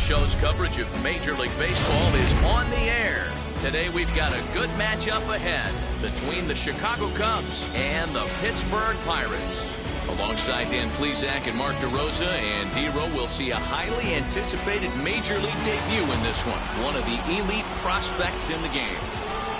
show's coverage of Major League Baseball is on the air. Today we've got a good matchup ahead between the Chicago Cubs and the Pittsburgh Pirates. Alongside Dan Plesac and Mark DeRosa, and D-Row will see a highly anticipated Major League debut in this one of the elite prospects in the game.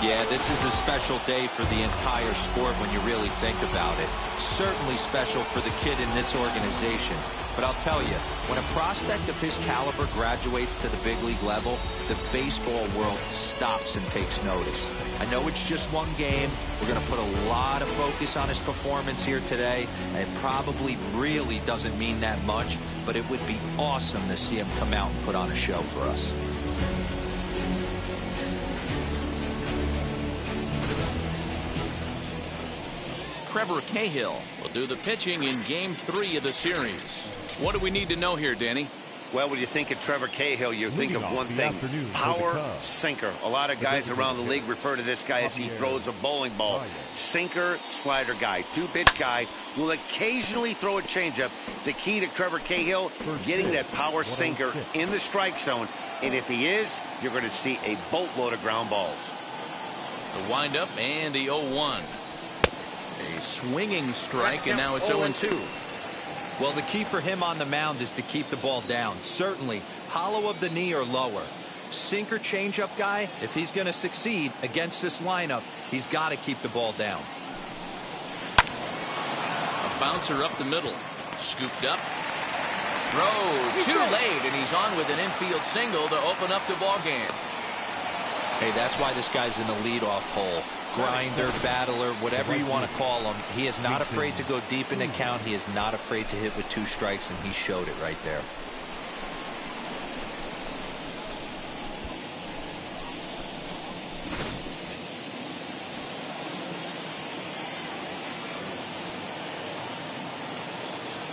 Yeah, this is a special day for the entire sport when you really think about it. Certainly special for the kid in this organization. But I'll tell you, when a prospect of his caliber graduates to the big league level, the baseball world stops and takes notice. I know it's just one game. We're going to put a lot of focus on his performance here today. It probably really doesn't mean that much, but it would be awesome to see him come out and put on a show for us. Trevor Cahill will do the pitching in Game 3 of the series. What do we need to know here, Danny? Well, when you think of Trevor Cahill, you think of one thing: power, sinker. A lot of guys around the league refer to this guy as he throws a bowling ball. Sinker, slider guy, two-pitch guy, will occasionally throw a changeup. The key to Trevor Cahill, getting that power sinker in the strike zone. And if he is, you're going to see a boatload of ground balls. The windup and the 0-1. A swinging strike, and now it's 0-2. Well, the key for him on the mound is to keep the ball down. Certainly, hollow of the knee or lower. Sinker changeup guy, if he's going to succeed against this lineup, he's got to keep the ball down. A bouncer up the middle. Scooped up. Throw too late, and he's on with an infield single to open up the ball game. Hey, that's why this guy's in the leadoff hole. Grinder, battler, whatever you want to call him. He is not afraid to go deep in the count. He is not afraid to hit with 2 strikes, and he showed it right there.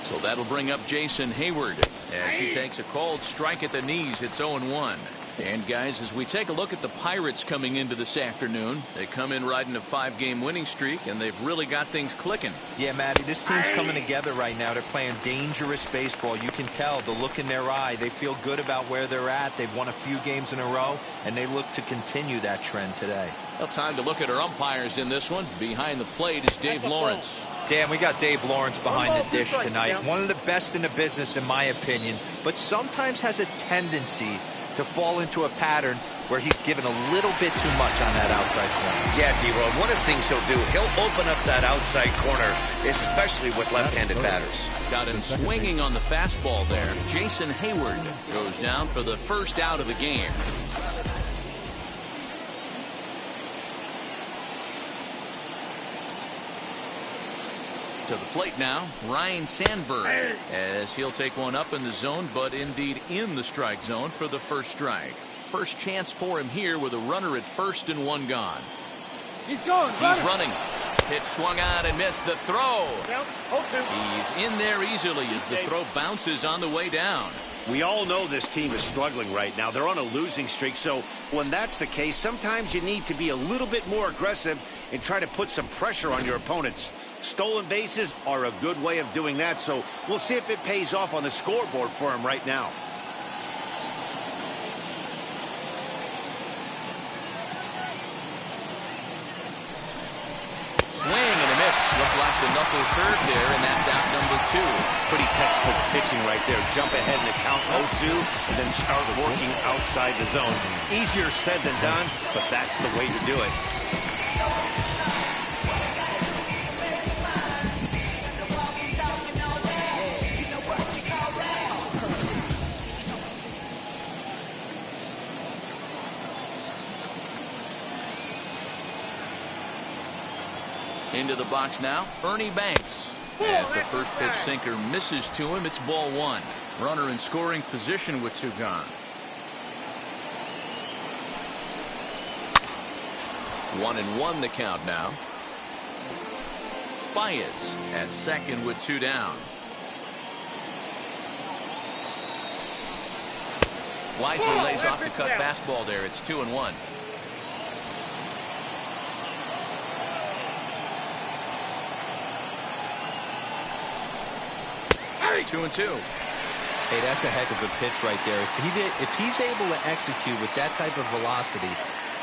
So that'll bring up Jason Hayward as he takes a called strike at the knees. It's 0-1. And guys, as we take a look at the Pirates coming into this afternoon, they come in riding a 5-game winning streak, and they've really got things clicking. Yeah, Matty, this team's coming together right now. They're playing dangerous baseball. You can tell the look in their eye. They feel good about where they're at. They've won a few games in a row, and they look to continue that trend today. Well, time to look at our umpires in this one. Behind the plate is Dave Lawrence. Dan, we got Dave Lawrence behind the dish tonight. One of the best in the business, in my opinion, but sometimes has a tendency to fall into a pattern where he's given a little bit too much on that outside corner. Yeah, D-Road, one of the things he'll do, he'll open up that outside corner, especially with left-handed batters. Got him swinging on the fastball there. Jason Hayward goes down for the first out of the game. To the plate now, Ryan Sandberg, as he'll take one up in the zone, but indeed in the strike zone for the first strike. First chance for him here with a runner at first and 1 gone. He's going. He's running. Pitch swung on and missed the throw. He's in there easily as the throw bounces on the way down. We all know this team is struggling right now. They're on a losing streak, so when that's the case, sometimes you need to be a little bit more aggressive and try to put some pressure on your opponents. Stolen bases are a good way of doing that, so we'll see if it pays off on the scoreboard for him right now. Swing and a miss. Looked like the knuckle curve there, and that's out number 2. Pretty textbook pitching right there. Jump ahead in the count 0-2 and then start working outside the zone. Easier said than done, but that's the way to do it. Into the box now, Ernie Banks. As the first pitch sinker misses to him, it's ball 1. Runner in scoring position with 2 gone. 1-1 the count now. Baez at second with 2 down. Wisely lays off the cut fastball there. It's 2-1. 2-2. Hey, that's a heck of a pitch right there. If he's able to execute with that type of velocity,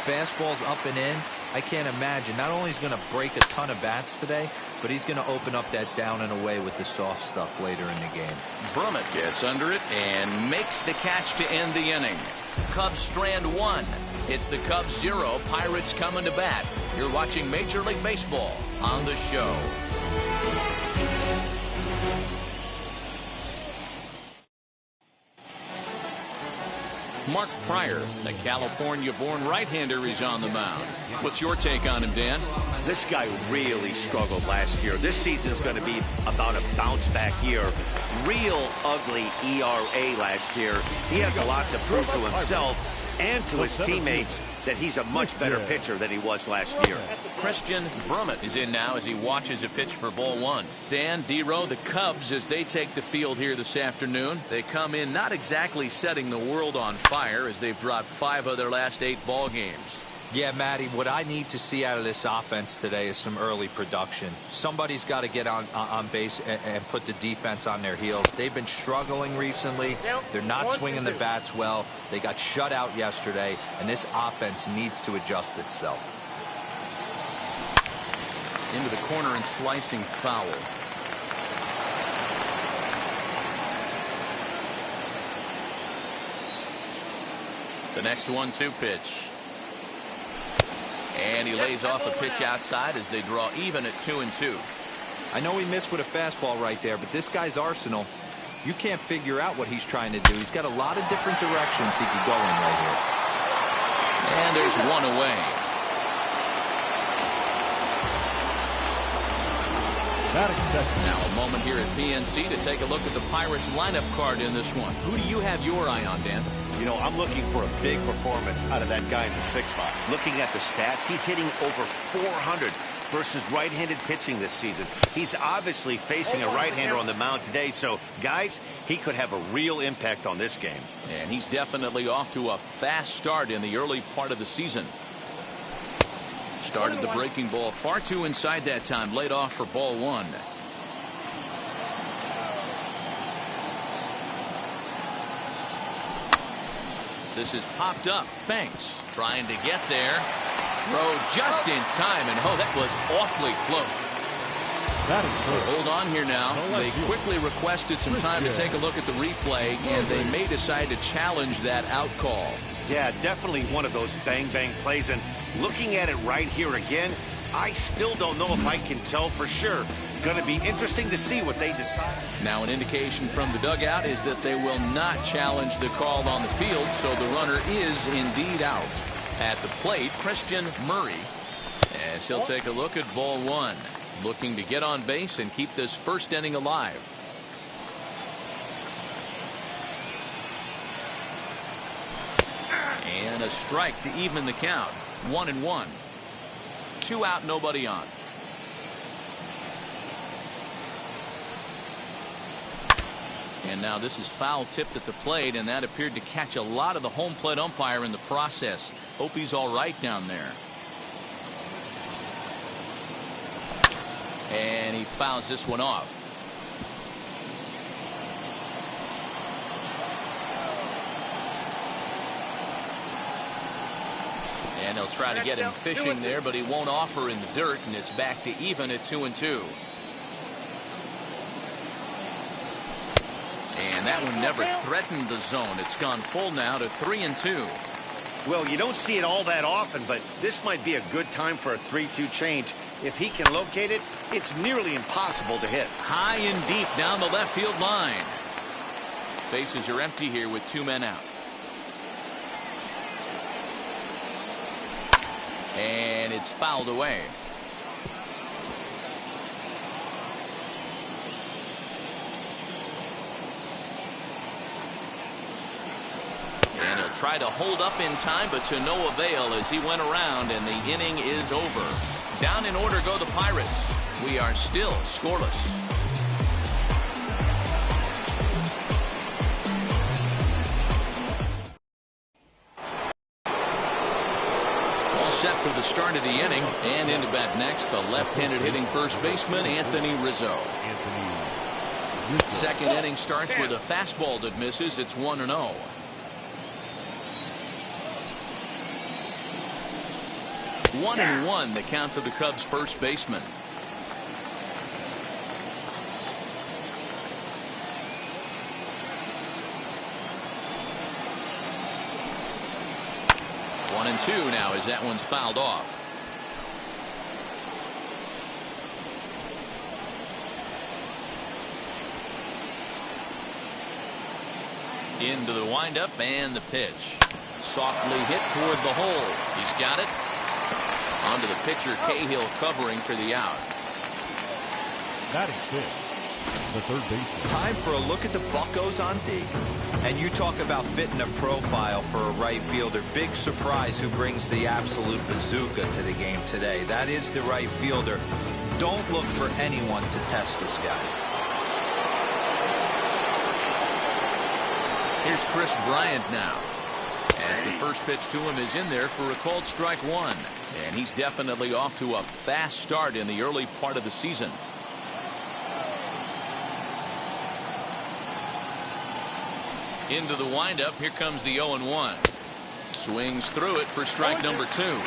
fastballs up and in, I can't imagine. Not only is he going to break a ton of bats today, but he's going to open up that down and away with the soft stuff later in the game. Brummett gets under it and makes the catch to end the inning. Cubs strand one. It's the Cubs 0, Pirates coming to bat. You're watching Major League Baseball on the show. Mark Pryor, the California-born right-hander, is on the mound. What's your take on him, Dan? This guy really struggled last year. This season is going to be about a bounce-back year. Real ugly ERA last year. He has a lot to prove to himself and to his teammates that he's a much better pitcher than he was last year. Christian Brummett is in now as he watches a pitch for ball one. Dan, D-Row, the Cubs, as they take the field here this afternoon, they come in not exactly setting the world on fire as they've dropped 5 of their last 8 ball games. Yeah, Matty, what I need to see out of this offense today is some early production. Somebody's got to get on base and put the defense on their heels. They've been struggling recently. They're not swinging the bats well. They got shut out yesterday, and this offense needs to adjust itself. Into the corner and slicing foul. The next 1-2 pitch. And he lays off a pitch outside as they draw even at 2-2. I know he missed with a fastball right there, but this guy's arsenal, you can't figure out what he's trying to do. He's got a lot of different directions he could go in right here. And there's one away. Now a moment here at PNC to take a look at the Pirates lineup card in this one. Who do you have your eye on, Dan? You know, I'm looking for a big performance out of that guy in the 6th spot. Looking at the stats, he's hitting over 400 versus right-handed pitching this season. He's obviously facing a right-hander on the mound today, so guys, he could have a real impact on this game. And he's definitely off to a fast start in the early part of the season. Started the breaking ball far too inside that time, laid off for ball one. This is popped up. Banks trying to get there. Throw just in time, and oh, that was awfully close. Hold on here now. They quickly requested some time to take a look at the replay, and they may decide to challenge that out call. Yeah, definitely one of those bang-bang plays, and looking at it right here again, I still don't know if I can tell for sure. Going to be interesting to see what they decide. Now an indication from the dugout is that they will not challenge the call on the field, so the runner is indeed out. At the plate, Christian Murray, as he'll take a look at ball one, looking to get on base and keep this first inning alive. And a strike to even the count. 1-1. 2 out, nobody on. And now this is foul tipped at the plate, and that appeared to catch a lot of the home plate umpire in the process. Hope he's all right down there. And he fouls this one off. And they'll try to get him fishing there, but he won't offer in the dirt, and it's back to even at 2-2. And that one never threatened the zone. It's gone full now to 3-2. Well, you don't see it all that often, but this might be a good time for a 3-2 change. If he can locate it, it's nearly impossible to hit. High and deep down the left field line. Bases are empty here with 2 men out. And it's fouled away. And he'll try to hold up in time, but to no avail as he went around, and the inning is over. Down in order go the Pirates. We are still scoreless. All set for the start of the inning, and into bat next, the left-handed hitting first baseman, Anthony Rizzo. Second inning starts with a fastball that misses. It's 1-0. One and one, the count to the Cubs first baseman. One and two now as that one's fouled off. Into the windup and the pitch. Softly hit toward the hole. He's got it. Onto the pitcher, Cahill covering for the out. Batting fifth, the third baseman. Time for a look at the Buccos on D. And you talk about fitting a profile for a right fielder. Big surprise who brings the absolute bazooka to the game today. That is the right fielder. Don't look for anyone to test this guy. Here's Chris Bryant now. As the first pitch to him is in there for a called strike one. And he's definitely off to a fast start in the early part of the season. Into the windup. Here comes the 0-1. Swings through it for strike number two.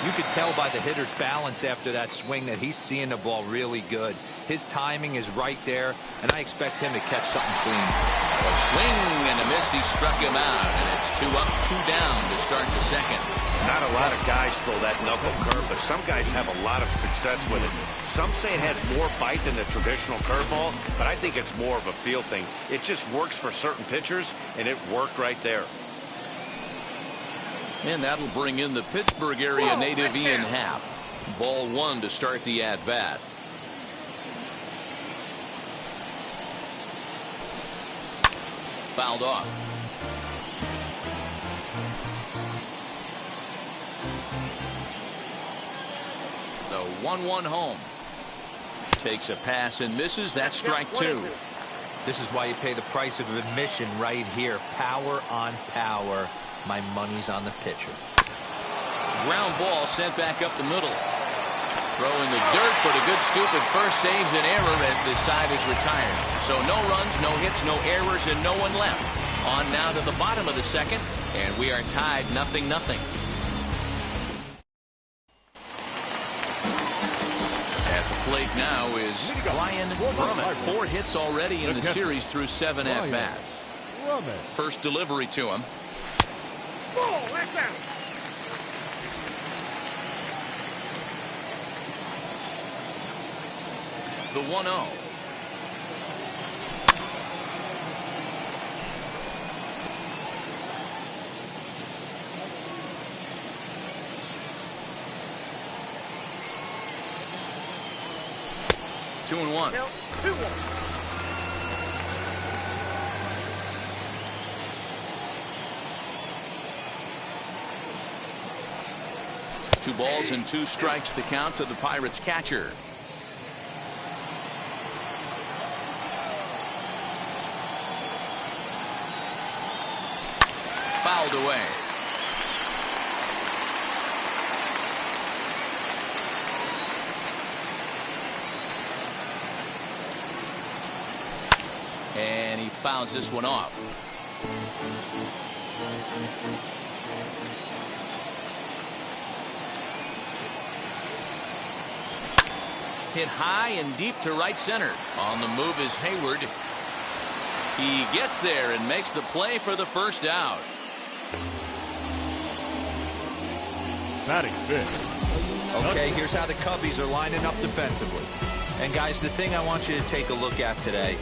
You could tell by the hitter's balance after that swing that he's seeing the ball really good. His timing is right there, and I expect him to catch something clean. A swing and a miss. He struck him out, and it's 2 up, 2 down to start the second. Not a lot of guys throw that knuckle curve, but some guys have a lot of success with it. Some say it has more bite than the traditional curveball, but I think it's more of a feel thing. It just works for certain pitchers, and it worked right there. And that'll bring in the Pittsburgh area native Ian Happ. Ball one to start the at-bat. Fouled off. The 1-1 home. Takes a pass and misses. That's strike two. This is why you pay the price of admission right here. Power on power. My money's on the pitcher. Ground ball sent back up the middle. Throw in the dirt, but a good scoop at first saves an error as this side is retired. So no runs, no hits, no errors, and no one left. On now to the bottom of the second, and we are tied 0-0. At the plate now is Ryan Brummett. 4 hits already in the series through 7 at-bats. First delivery to him. The 1-0. Two and one. 2-1. Two balls and 2 strikes the count to the Pirates catcher. Fouled away. And he fouls this one off. Hit high and deep to right center. On the move is Hayward. He gets there and makes the play for the first out. Batting fifth. Okay, here's how the Cubbies are lining up defensively. And guys, the thing I want you to take a look at today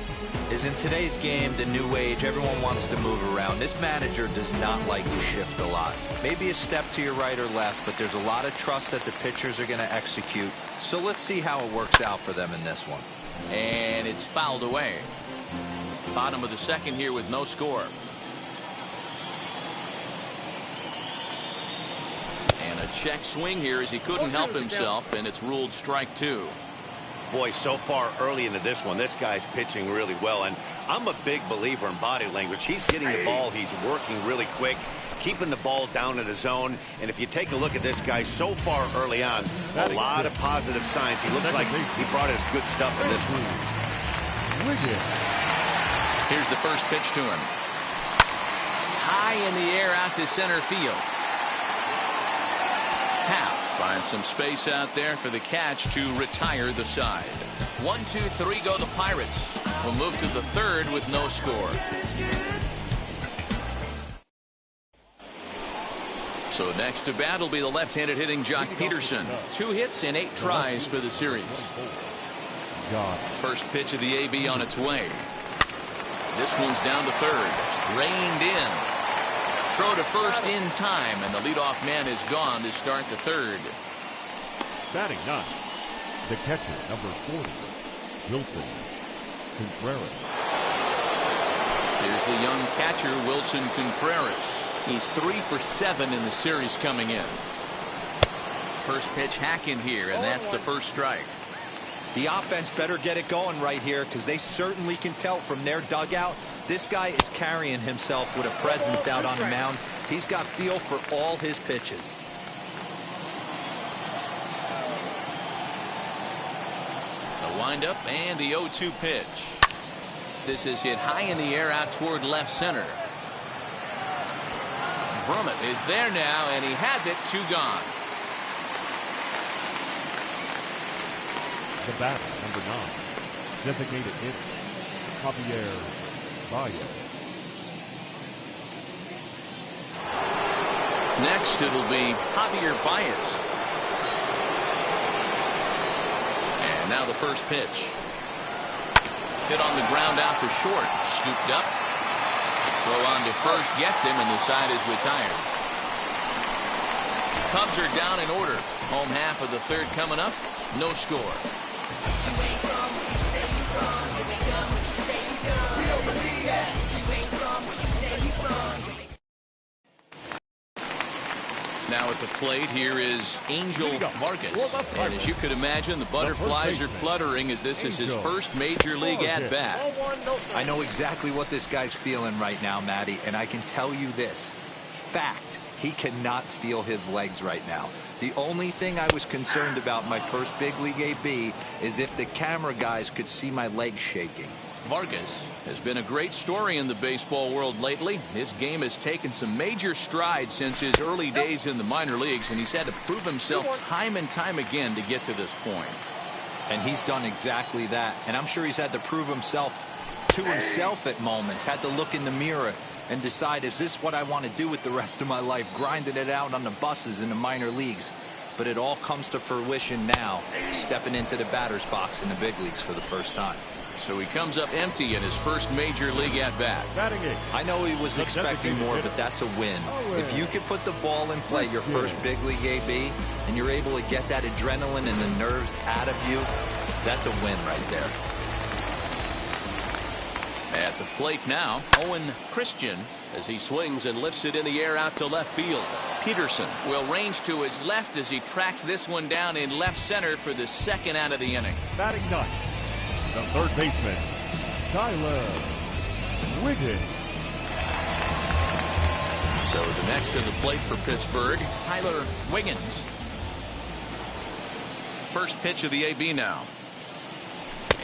is in today's game, the new age, everyone wants to move around. This manager does not like to shift a lot. Maybe a step to your right or left, but there's a lot of trust that the pitchers are going to execute. So let's see how it works out for them in this one. And it's fouled away. Bottom of the second here with no score. And a check swing here as he couldn't help himself, and it's ruled strike two. Boy, so far early into this one, this guy's pitching really well, and I'm a big believer in body language. He's getting the ball, he's working really quick, keeping the ball down in the zone, and if you take a look at this guy so far early on, a lot of positive signs. He looks like he brought his good stuff in this one. Wiggins. Here's the first pitch to him. High in the air out to center field. Howe finds some space out there for the catch to retire the side. 1, 2, 3 go the Pirates. We'll move to the third with no score. So next to bat will be the left-handed hitting Jock Peterson. 2 hits in 8 tries for the series. First pitch of the AB on its way. This one's down to third. Reined in. Throw to first in time, and the leadoff man is gone to start the third. Batting 9, the catcher, number 40, Wilson Contreras. Here's the young catcher, Wilson Contreras. He's 3 for 7 in the series coming in. First pitch hack in here, and that's the first strike. The offense better get it going right here, because they certainly can tell from their dugout this guy is carrying himself with a presence out on the mound. He's got feel for all his pitches. The windup and the 0-2 pitch. This is hit high in the air out toward left center. Brummett is there now, and he has it. 2 gone. The batter, number 9, designated hitter, Javier Baez. Next, it'll be Javier Baez. And now the first pitch. Hit on the ground out to short. Scooped up. Throw on to first gets him, and the side is retired. Cubs are down in order. Home half of the third coming up. No score. Now at the plate, here is Angel Vargas. And as you could imagine, the butterflies are fluttering as this is his first major league at-bat. I know exactly what this guy's feeling right now, Matty, and I can tell you this. Fact, he cannot feel his legs right now. The only thing I was concerned about my first big league AB is if the camera guys could see my legs shaking. Vargas has been a great story in the baseball world lately. His game has taken some major strides since his early days in the minor leagues, and he's had to prove himself time and time again to get to this point. And he's done exactly that. And I'm sure he's had to prove himself to himself at moments, had to look in the mirror and decide, is this what I want to do with the rest of my life, grinding it out on the buses in the minor leagues? But it all comes to fruition now, stepping into the batter's box in the big leagues for the first time. So he comes up empty in his first major league at-bat. I know he was expecting more, but that's a win. If you can put the ball in play your first big league AB, and you're able to get that adrenaline and the nerves out of you, that's a win right there. At the plate now, Owen Christian, as he swings and lifts it in the air out to left field. Peterson will range to his left as he tracks this one down in left center for the second out of the inning. Batting 9, the third baseman, Tyler Wiggins. So the next to the plate for Pittsburgh, Tyler Wiggins. First pitch of the AB now.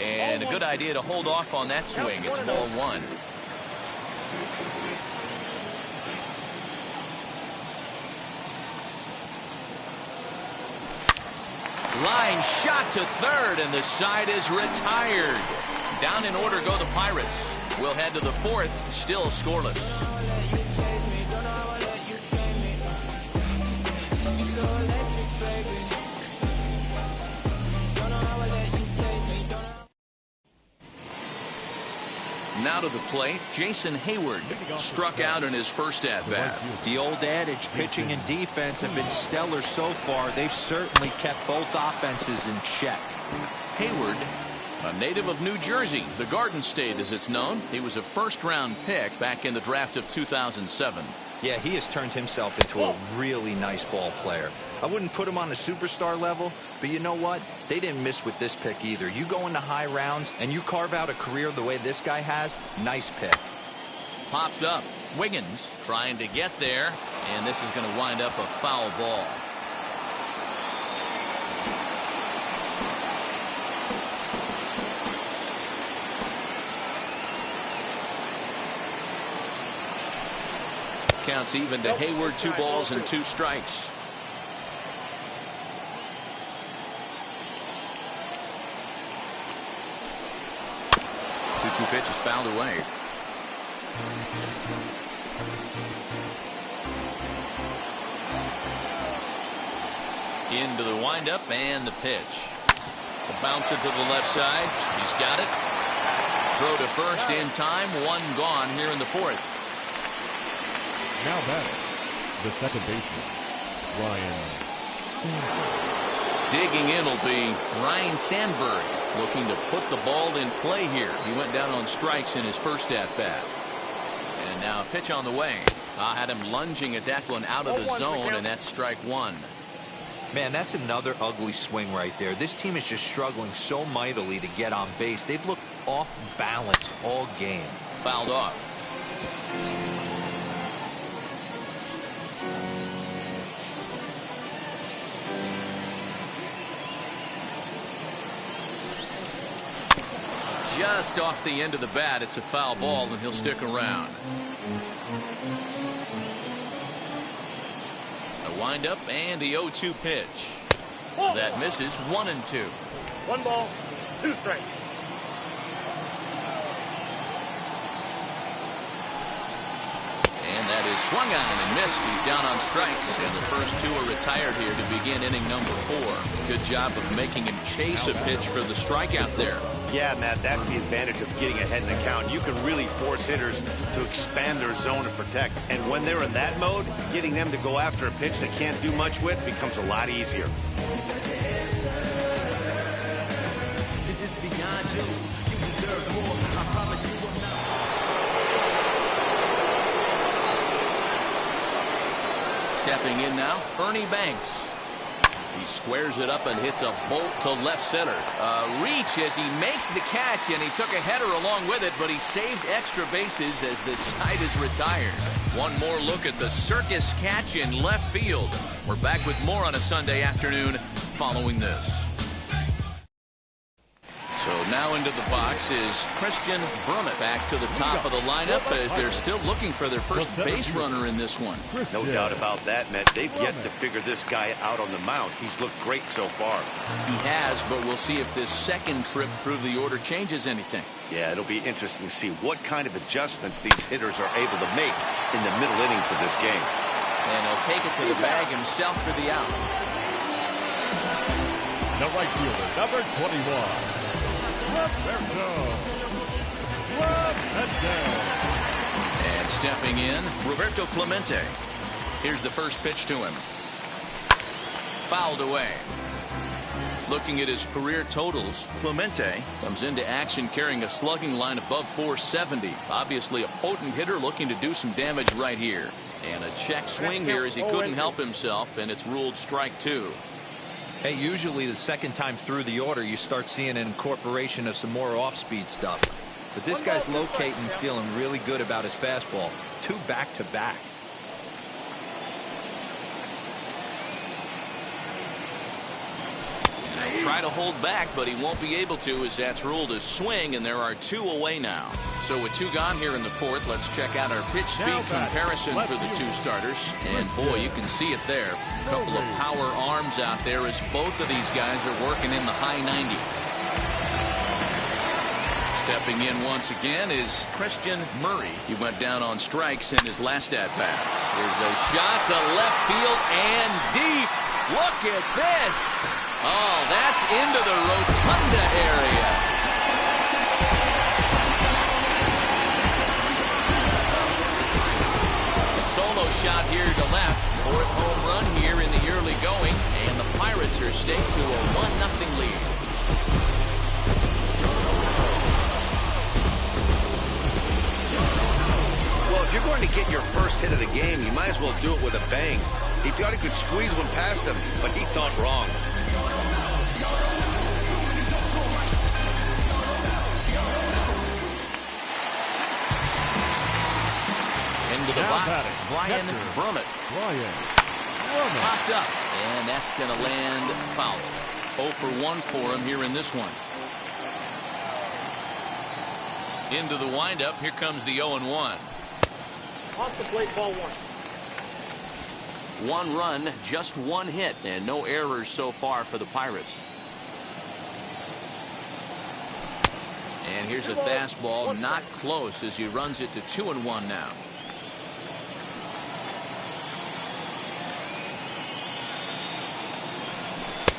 And a good idea to hold off on that swing. It's ball 1. Line shot to third, and the side is retired. Down in order go the Pirates. We'll head to the fourth, still scoreless. Now to the plate, Jason Hayward struck out in his first at-bat. The old adage, pitching and defense have been stellar so far. They've certainly kept both offenses in check. Hayward, a native of New Jersey, the Garden State as it's known. He was a first-round pick back in the draft of 2007. Yeah, he has turned himself into a really nice ball player. I wouldn't put him on a superstar level, but you know what? They didn't miss with this pick either. You go into high rounds and you carve out a career the way this guy has, nice pick. Popped up. Wiggins trying to get there, and this is going to wind up a foul ball. Counts even to Hayward. 2 balls and 2 strikes. Two pitches fouled away. Into the windup and the pitch. A bouncer to the left side. He's got it. Throw to first in time. 1 gone here in the 4th. Now batting, the second baseman, Ryan Sandberg. Digging in will be Ryan Sandberg, looking to put the ball in play here. He went down on strikes in his first at-bat. And now a pitch on the way. Had him lunging at that one out of the zone, and that's strike 1. Man, that's another ugly swing right there. This team is just struggling so mightily to get on base. They've looked off balance all game. Fouled off. Just off the end of the bat. It's a foul ball, and he'll stick around. A windup and the 0-2 pitch. That misses. 1-2. 1 ball, 2 strikes. And that is swung on and missed. He's down on strikes, and the first 2 are retired here to begin inning number 4. Good job of making him chase a pitch for the strikeout there. Yeah, Matt, that's the advantage of getting ahead in the count. You can really force hitters to expand their zone and protect. And when they're in that mode, getting them to go after a pitch they can't do much with becomes a lot easier. This is beyond you. You deserve more. I promise you will not. Stepping in now, Ernie Banks. He squares it up and hits a bolt to left center. Reach as he makes the catch, and he took a header along with it, but he saved extra bases as the side is retired. One more look at the circus catch in left field. We're back with more on a Sunday afternoon following this. So now into the box is Christian Brummett back to the top of the lineup as they're still looking for their first base runner in this one. No doubt about that, Matt. They've yet to figure this guy out on the mound. He's looked great so far. He has, but we'll see if this second trip through the order changes anything. Yeah, it'll be interesting to see what kind of adjustments these hitters are able to make in the middle innings of this game. And he'll take it to the bag himself for the out. The right fielder, number 21. And stepping in, Roberto Clemente. Here's the first pitch to him. Fouled away. Looking at his career totals, Clemente comes into action carrying a slugging line above 470. Obviously a potent hitter looking to do some damage right here. And a check swing here as he couldn't help himself, and it's ruled strike 2. Hey, usually the second time through the order, you start seeing an incorporation of some more off-speed stuff. But this guy's locating, feeling really good about his fastball. 2 back-to-back. He'll try to hold back, but he won't be able to as that's ruled a swing, and there are 2 away now. So with 2 gone here in the 4th, let's check out our pitch speed comparison for the 2 starters. And boy, you can see it there. A couple of power arms out there as both of these guys are working in the high 90s. Stepping in once again is Christian Murray. He went down on strikes in his last at-bat. Here's a shot to left field and deep. Look at this. Oh, that's into the rotunda area. A solo shot here to left. 4th home run here in the early going, and the Pirates are staked to a 1-0 lead. Well, if you're going to get your first hit of the game, you might as well do it with a bang. He thought he could squeeze one past him, but he thought wrong. Into the box, Brian Brummett. Popped up, and that's going to land foul. 0 for 1 for him here in this one. Into the windup, here comes the 0-1. Off the plate, ball 1. 1 run, just 1 hit, and no errors so far for the Pirates. And here's a fastball, not close, as he runs it to 2-1 now.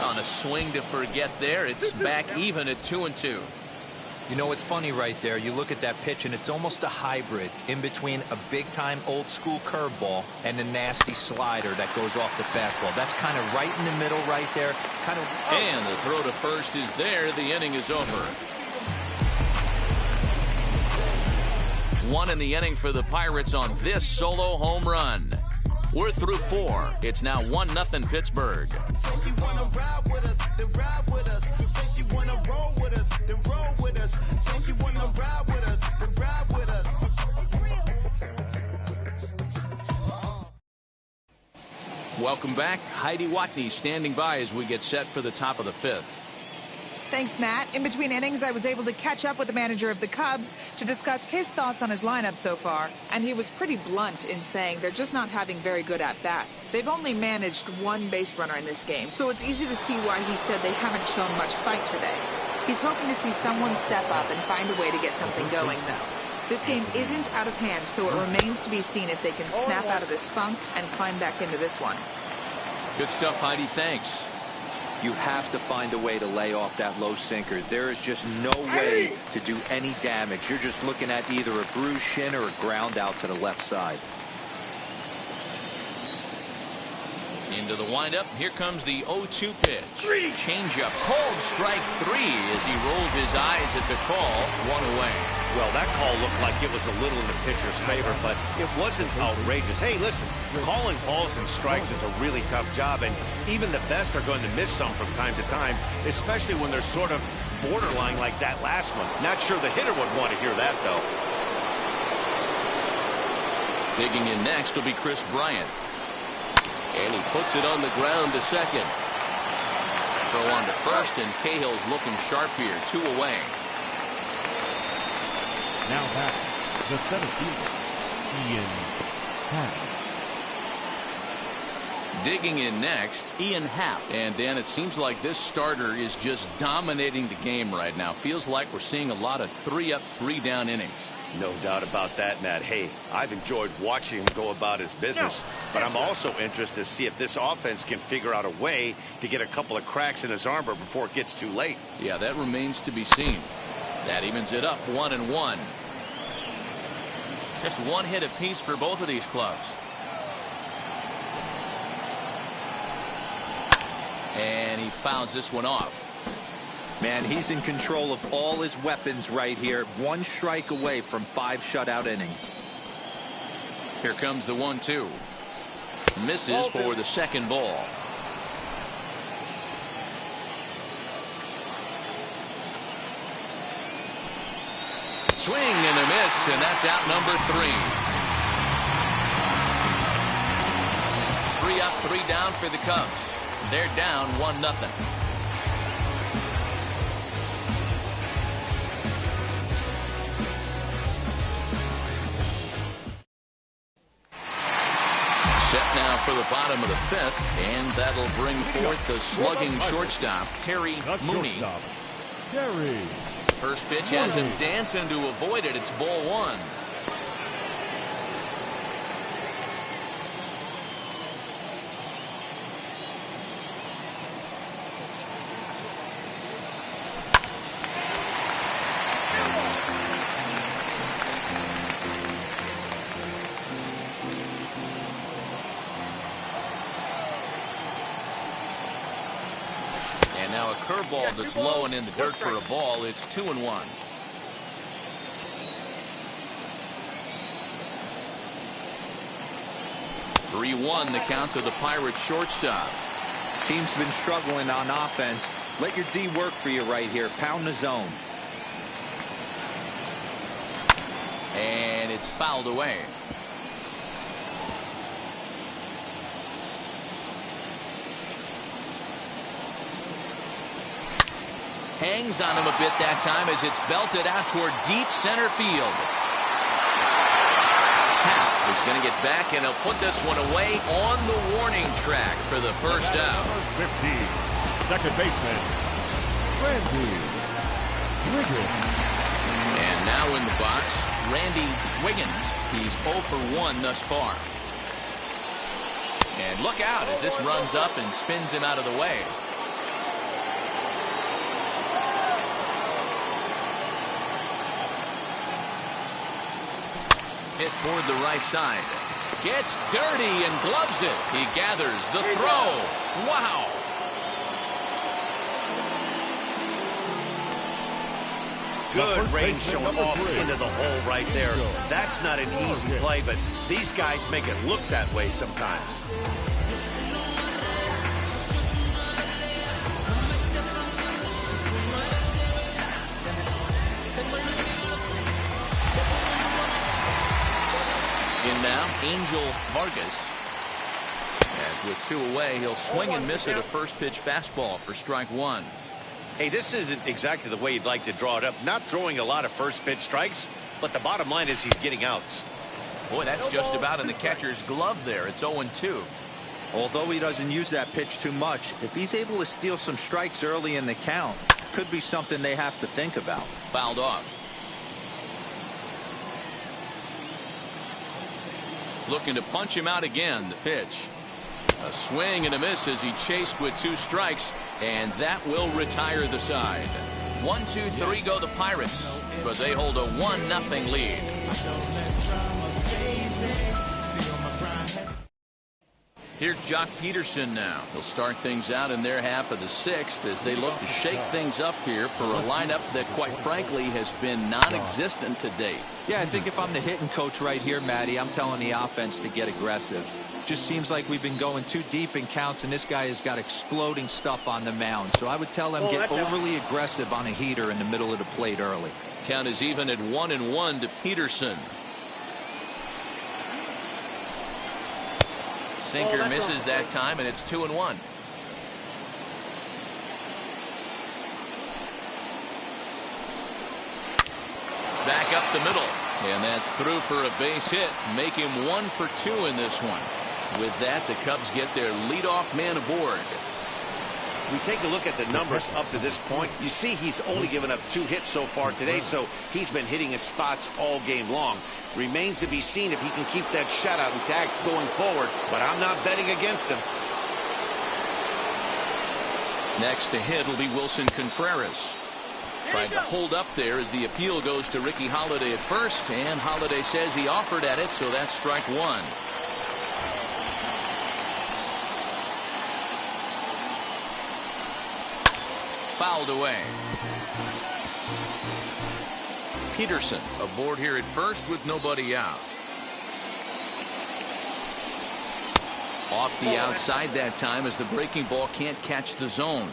On a swing to forget there, it's back even at 2-2. You know, it's funny right there. You look at that pitch, and it's almost a hybrid in between a big-time old-school curveball and a nasty slider that goes off the fastball. That's kind of right in the middle right there. And the throw to first is there. The inning is over. 1 in the inning for the Pirates on this solo home run. We're through 4. It's now 1-0 Pittsburgh. Welcome back. Heidi Watney standing by as we get set for the top of the 5th. Thanks, Matt. In between innings, I was able to catch up with the manager of the Cubs to discuss his thoughts on his lineup so far. And he was pretty blunt in saying they're just not having very good at-bats. They've only managed 1 base runner in this game, so it's easy to see why he said they haven't shown much fight today. He's hoping to see someone step up and find a way to get something going, though. This game isn't out of hand, so it remains to be seen if they can snap out of this funk and climb back into this one. Good stuff, Heidi. Thanks. You have to find a way to lay off that low sinker. There is just no way to do any damage. You're just looking at either a bruised shin or a ground out to the left side. Into the windup. Here comes the 0-2 pitch. Changeup. Called strike 3 as he rolls his eyes at the call. 1 away. Well, that call looked like it was a little in the pitcher's favor, but it wasn't outrageous. Hey, listen, calling balls and strikes is a really tough job, and even the best are going to miss some from time to time, especially when they're sort of borderline like that last one. Not sure the hitter would want to hear that, though. Digging in next will be Chris Bryant. And he puts it on the ground to second. Throw on to first, and Cahill's looking sharp here. 2 away. Now back, the center fielder, Ian Happ. Digging in next, Ian Happ. And Dan, it seems like this starter is just dominating the game right now. Feels like we're seeing a lot of 3-up, 3-down innings. No doubt about that, Matt. Hey, I've enjoyed watching him go about his business, but I'm also interested to see if this offense can figure out a way to get a couple of cracks in his armor before it gets too late. Yeah, that remains to be seen. That evens it up 1-1. Just 1 hit apiece for both of these clubs. And he fouls this one off. Man, he's in control of all his weapons right here. 1 strike away from 5 shutout innings. Here comes the 1-2. Misses for the second ball. Swing and a miss, and that's out number 3. 3 up, 3 down for the Cubs. They're down 1-0. Set now for the bottom of the 5th, and that'll bring forth the slugging shortstop, Terry Mooney. Terry. First pitch has him dancing to avoid it. It's ball 1. And now a curveball that's low and in the dirt for a ball. It's 2-1. (3-1) the count to the Pirates shortstop. Team's been struggling on offense. Let your D work for you right here. Pound the zone. And it's fouled away. Hangs on him a bit that time as it's belted out toward deep center field. Pat is going to get back, and he'll put this one away on the warning track for the first out. 15, second baseman, Randy Wiggins. And now in the box, Randy Wiggins. He's 0 for 1 thus far. And look out as this runs up and spins him out of the way. Hit toward the right side. Gets dirty and gloves it. He gathers the throw. Wow. Good range showing off into the hole right there. That's not an easy play, but these guys make it look that way sometimes. In now, Angel Vargas. As with 2 away, he'll swing and miss at a first pitch fastball for strike 1. Hey, this isn't exactly the way you'd like to draw it up. Not throwing a lot of first pitch strikes, but the bottom line is he's getting outs. Boy, that's just about in the catcher's glove there. It's 0-2. Although he doesn't use that pitch too much, if he's able to steal some strikes early in the count, could be something they have to think about. Fouled off. Looking to punch him out again. The pitch. A swing and a miss as he chased with 2 strikes, and that will retire the side. 1-2-3 go the Pirates, but they hold a 1-0 lead. Here's Jock Peterson now. He'll start things out in their half of the 6th as they look to shake things up here for a lineup that, quite frankly, has been non-existent to date. Yeah, I think if I'm the hitting coach right here, Matty, I'm telling the offense to get aggressive. Just seems like we've been going too deep in counts, and this guy has got exploding stuff on the mound. So I would tell him get overly aggressive on a heater in the middle of the plate early. Count is even at 1-1 to Peterson. Sinker misses that time, and it's 2-1. Back up the middle, and that's through for a base hit. Make him 1 for 2 in this one. With that, the Cubs get their leadoff man aboard. We take a look at the numbers up to this point. You see he's only given up 2 hits so far today, so he's been hitting his spots all game long. Remains to be seen if he can keep that shutout intact going forward, but I'm not betting against him. Next to hit will be Wilson Contreras. Trying to hold up there as the appeal goes to Ricky Holiday at first, and Holiday says he offered at it, so that's strike 1. Fouled away. Peterson aboard here at first with nobody out. Off the outside that time as the breaking ball can't catch the zone.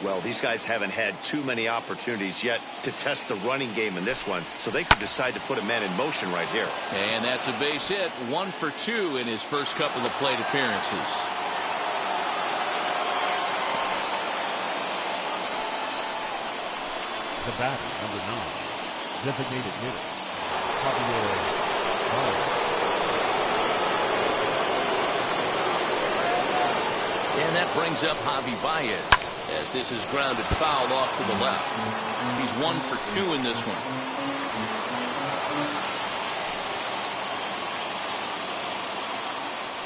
Well, these guys haven't had too many opportunities yet to test the running game in this one, so they could decide to put a man in motion right here. And that's a base hit, 1 for 2 in his first couple of plate appearances. The batter, number 9, designated hitter, Javier Baez. And that brings up Javi Baez as this is grounded foul off to the left. He's 1 for 2 in this one.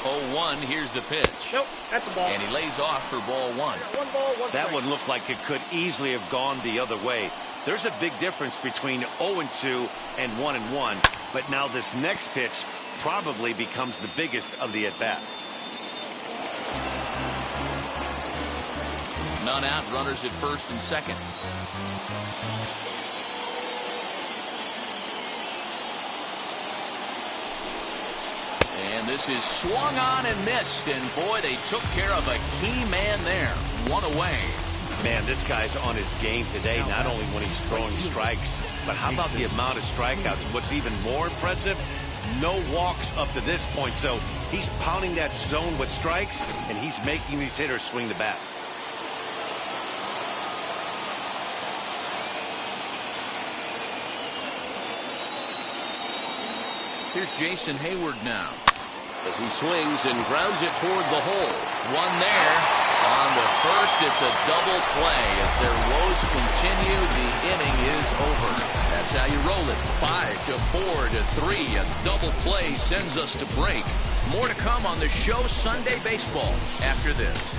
0-1. Here's the pitch. Nope, that's the ball. And he lays off for ball 1. 1 ball, 1 That strike. one looked like it could easily have gone the other way. There's a big difference between 0-2 and 1-1, but now this next pitch probably becomes the biggest of the at-bat. None out, runners at first and second. And this is swung on and missed, and boy, they took care of a key man there. 1 away. Man, this guy's on his game today, not only when he's throwing strikes, but how about the amount of strikeouts? What's even more impressive, no walks up to this point. So he's pounding that stone with strikes, and he's making these hitters swing the bat. Here's Jason Hayward now as he swings and grounds it toward the hole. One there. On the first, it's a double play. As their woes continue, the inning is over. That's how you roll it. 5 to 4 to 3. A double play sends us to break. More to come on the show Sunday Baseball after this.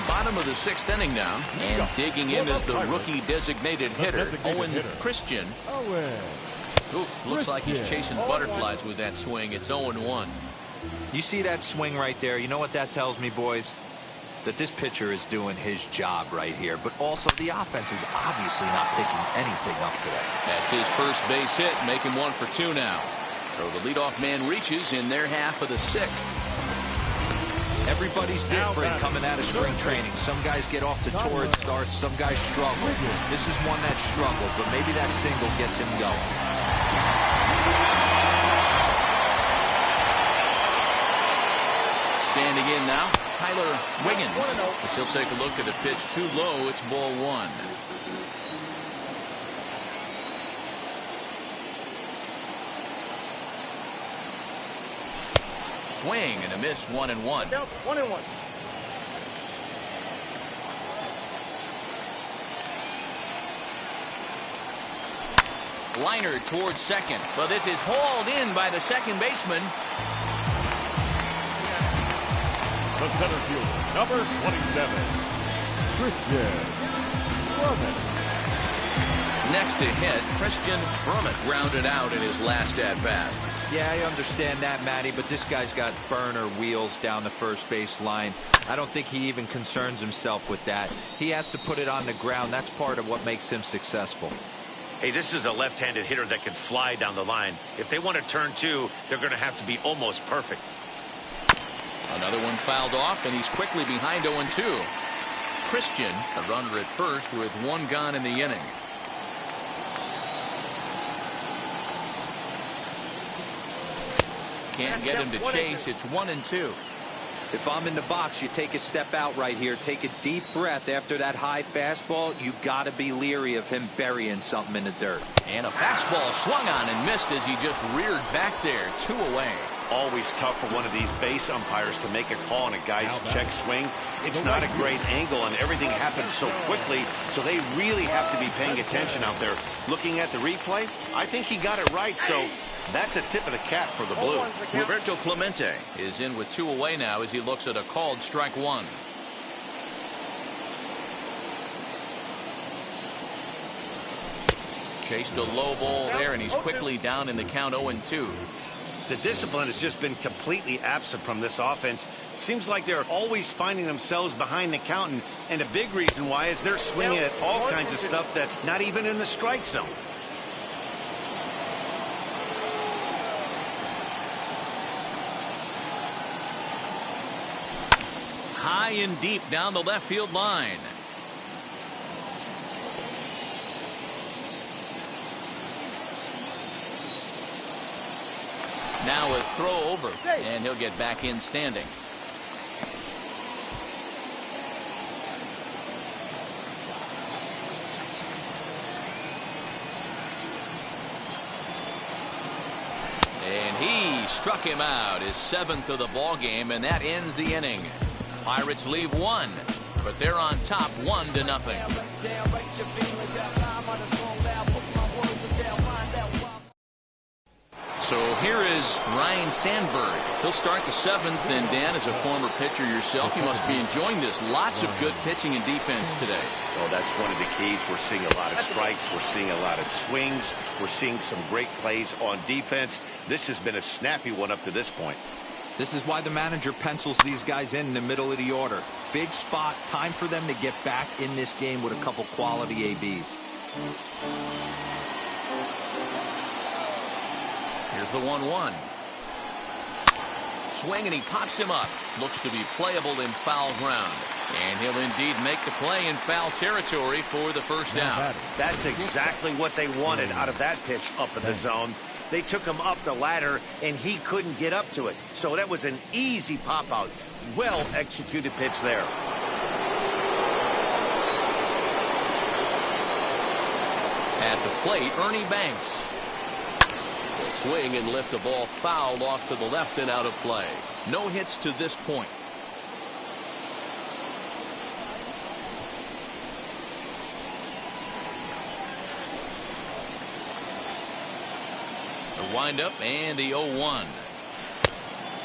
Bottom of the 6th inning now, and digging in is the rookie designated hitter, Owen Christian. Oof, looks like he's chasing butterflies with that swing. It's 0-1. You see that swing right there? You know what that tells me, boys? That this pitcher is doing his job right here, but also the offense is obviously not picking anything up today. That's his first base hit, making 1 for 2 now. So the leadoff man reaches in their half of the 6th. Everybody's different coming out of spring training. Some guys get off to torrid starts, some guys struggle. This is one that struggled, but maybe that single gets him going. Standing in now, Tyler Wiggins. As he'll take a look at a pitch too low. It's ball 1. Swing and a miss. 1-1. 1-1. Liner towards second, but this is hauled in by the second baseman. The center fielder, number 27, Christian Brummett. Next to hit, Christian Brummett grounded out in his last at-bat. Yeah, I understand that, Matty, but this guy's got burner wheels down the first base line. I don't think he even concerns himself with that. He has to put it on the ground. That's part of what makes him successful. Hey, this is a left-handed hitter that can fly down the line. If they want to turn 2, they're going to have to be almost perfect. Another one fouled off, and he's quickly behind 0-2. Christian, a runner at first with 1 gone in the inning. Can't get him to chase. It's 1-2. If I'm in the box, you take a step out right here. Take a deep breath after that high fastball. You got to be leery of him burying something in the dirt. And a fastball swung on and missed as he just reared back there. 2 away. Always tough for one of these base umpires to make a call on a guy's check swing. It's not a great angle, and everything happens so quickly, so they really have to be paying attention out there. Looking at the replay, I think he got it right, so that's a tip of the cap for the Blue. Roberto Clemente is in with 2 away now as he looks at a called strike 1. Chased a low ball there, and he's quickly down in the count. 0-2. The discipline has just been completely absent from this offense. Seems like they're always finding themselves behind the count, and a big reason why is they're swinging at all kinds of stuff that's not even in the strike zone. High and deep down the left field line. Now a throw over, and he'll get back in standing. And he struck him out, his 7th of the ball game, and that ends the inning. Pirates leave 1, but they're on top 1-0. So here is Ryan Sandberg. He'll start the 7th, and Dan, as a former pitcher yourself, you must be enjoying this. Lots of good pitching and defense today. Oh, that's one of the keys. We're seeing a lot of strikes. We're seeing a lot of swings. We're seeing some great plays on defense. This has been a snappy one up to this point. This is why the manager pencils these guys in the middle of the order. Big spot, time for them to get back in this game with a couple quality ABs. Here's the 1-1. Swing, and he pops him up. Looks to be playable in foul ground. And he'll indeed make the play in foul territory for the first down. That's exactly what they wanted out of that pitch up in the zone. They took him up the ladder, and he couldn't get up to it. So that was an easy pop-out. Well-executed pitch there. At the plate, Ernie Banks. Will swing and lift the ball fouled off to the left and out of play. No hits to this point. The windup and the 0-1.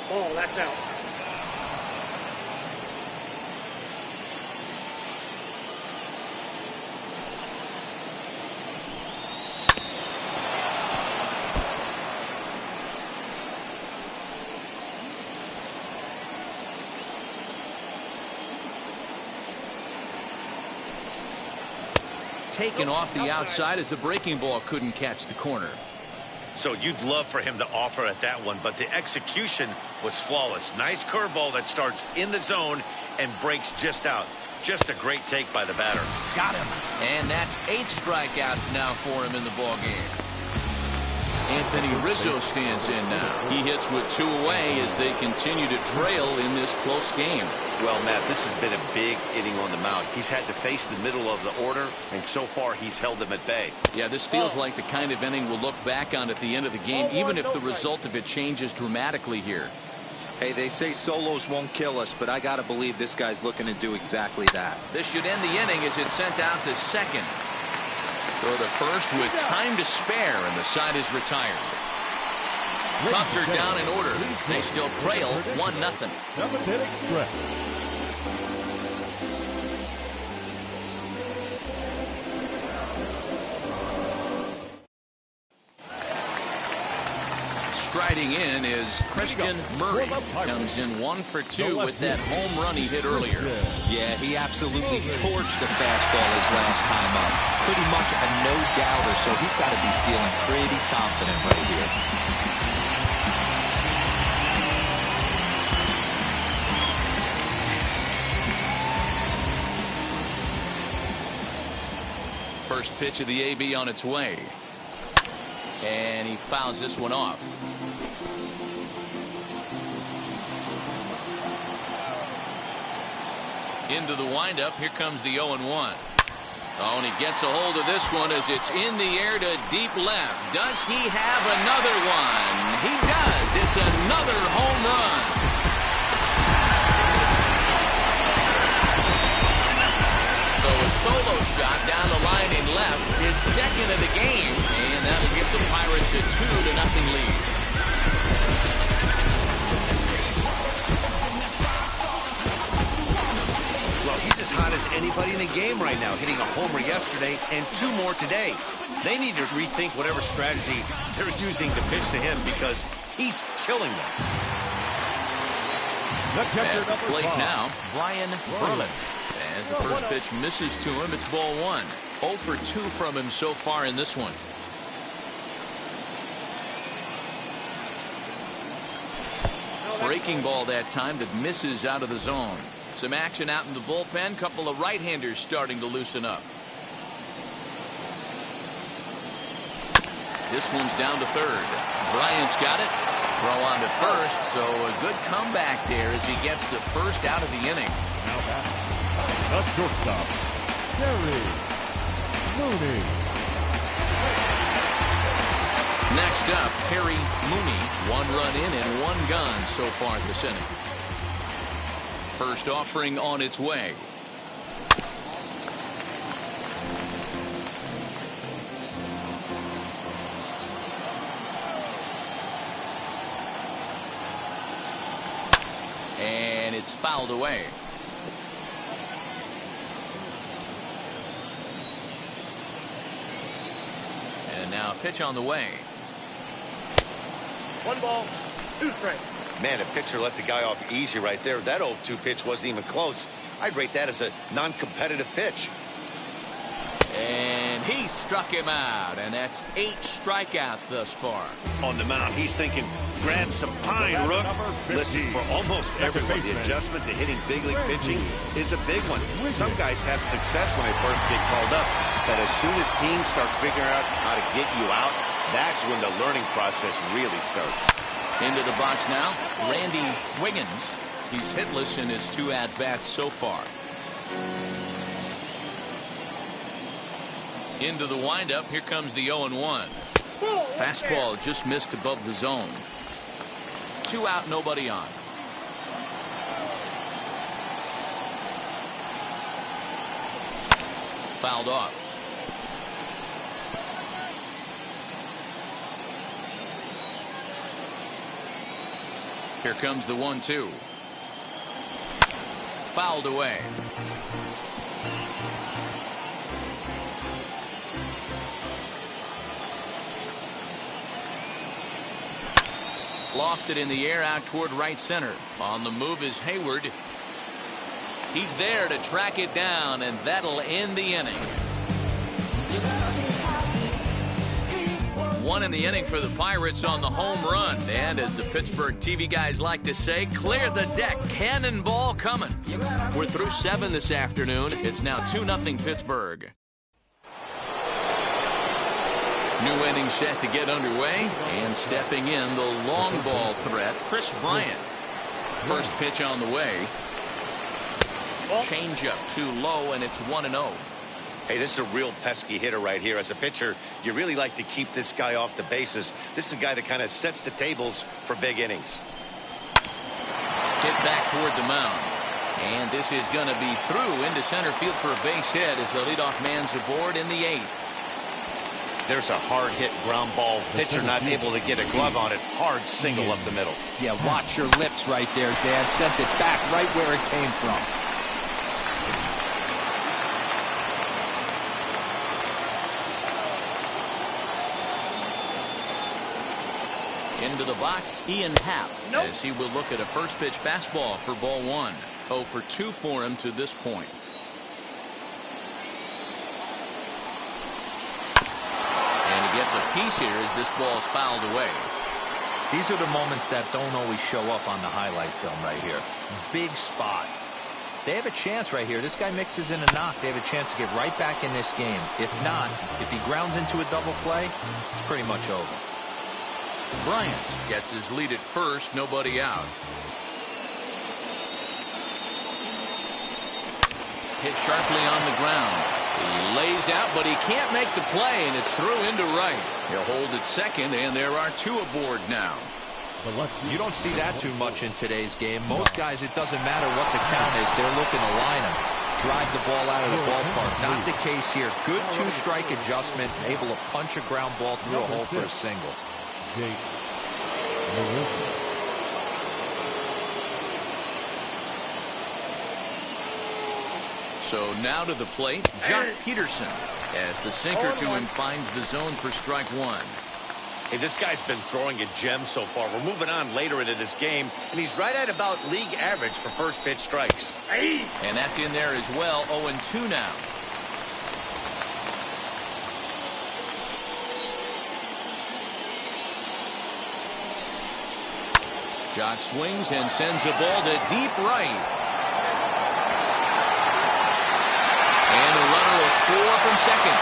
Ball, that's out. Taken off the outside as the breaking ball couldn't catch the corner. So you'd love for him to offer at that one, but the execution was flawless. Nice curveball that starts in the zone and breaks just out. Just a great take by the batter. Got him. And that's 8 strikeouts now for him in the ball game. Anthony Rizzo stands in now. He hits with 2 away as they continue to trail in this close game. Well, Matt, this has been a big inning on the mound. He's had to face the middle of the order, and so far he's held them at bay. Yeah, this feels like the kind of inning we'll look back on at the end of the game, even if the result of it changes dramatically here. Hey, they say solos won't kill us, but I got to believe this guy's looking to do exactly that. This should end the inning as it's sent out to second. Throw the first with time to spare, and the side is retired. Cubs are down in order. They still trail 1-0. 7-inning stretch. Striding in is Christian Murray. Comes in 1 for 2 with that home run he hit earlier. Yeah, he absolutely torched the fastball his last time up. Pretty much a no-doubter, so he's got to be feeling pretty confident right here. First pitch of the AB on its way. And he fouls this one off. Into the windup. Here comes the 0-1. Oh, and he gets a hold of this one as it's in the air to deep left. Does he have another one? He does. It's another home run. So a solo shot down the line in left, his second of the game, and that'll give the Pirates a 2-0 lead. Well, he's as hot as anybody in the game right now, hitting a homer yesterday and 2 more today. They need to rethink whatever strategy they're using to pitch to him because he's killing them. At the plate now, Brian Berman. As the first pitch misses to him, it's ball 1. 0 for 2 from him so far in this one. Breaking ball that time that misses out of the zone. Some action out in the bullpen. Couple of right-handers starting to loosen up. This one's down to third. Bryant's got it. Throw on to first, so a good comeback there as he gets the first out of the inning. Now back, the shortstop, Terry Mooney. Next up, Terry Mooney. 1 run in and 1 gone so far this inning. First offering on its way. And it's fouled away. And now a pitch on the way. 1 ball, 2 strikes. Man, a pitcher let the guy off easy right there. That 0-2 pitch wasn't even close. I'd rate that as a non-competitive pitch. And he struck him out, and that's 8 strikeouts thus far. On the mound, he's thinking, grab some pine, Rook. Listen, for almost everyone, the adjustment to hitting big league pitching is a big one. Some guys have success when they first get called up, but as soon as teams start figuring out how to get you out, that's when the learning process really starts. Into the box now, Randy Wiggins. He's hitless in his 2 at-bats so far. Into the windup. Here comes the 0-1. Fastball just missed above the zone. 2 out, nobody on. Fouled off. Here comes the 1-2. Fouled away. Lofted in the air out toward right center. On the move is Hayward. He's there to track it down, and that'll end the inning. 1 in the inning for the Pirates on the home run. And as the Pittsburgh TV guys like to say, clear the deck. Cannonball coming. We're through 7 this afternoon. It's now 2-0 Pittsburgh. New inning set to get underway, and stepping in the long ball threat, Chris Bryant. First pitch on the way. Changeup too low, and it's 1-0. Hey, this is a real pesky hitter right here. As a pitcher, you really like to keep this guy off the bases. This is a guy that kind of sets the tables for big innings. Hit back toward the mound. And this is going to be through into center field for a base hit as the leadoff man's aboard in the 8th. There's a hard hit ground ball. Pitcher not able to get a glove on it. Hard single up the middle. Yeah, watch your lips right there, Dan. Sent it back right where it came from. Into the box, Ian Happ, as he will look at a first pitch fastball for ball 1. 0 for 2 for him to this point. And he gets a piece here as this ball's fouled away. These are the moments that don't always show up on the highlight film right here. Big spot. They have a chance right here. This guy mixes in a knock. They have a chance to get right back in this game. If not, if he grounds into a double play, it's pretty much over. Bryant gets his lead at first, nobody out. Hit sharply on the ground. He lays out, but he can't make the play, and it's through into right. He'll hold at second, and there are 2 aboard now. You don't see that too much in today's game. Most guys, it doesn't matter what the count is. They're looking to line him, drive the ball out of the ballpark. Not the case here. Good 2-strike adjustment, able to punch a ground ball through a hole for a single. So now to the plate, Jock Peterson, as the sinker to him finds the zone for strike 1. Hey, this guy's been throwing a gem so far. We're moving on later into this game, and he's right at about league average for first pitch strikes. And that's in there as well. 0-2 now. Jock swings and sends a ball to deep right. And the runner will score from second.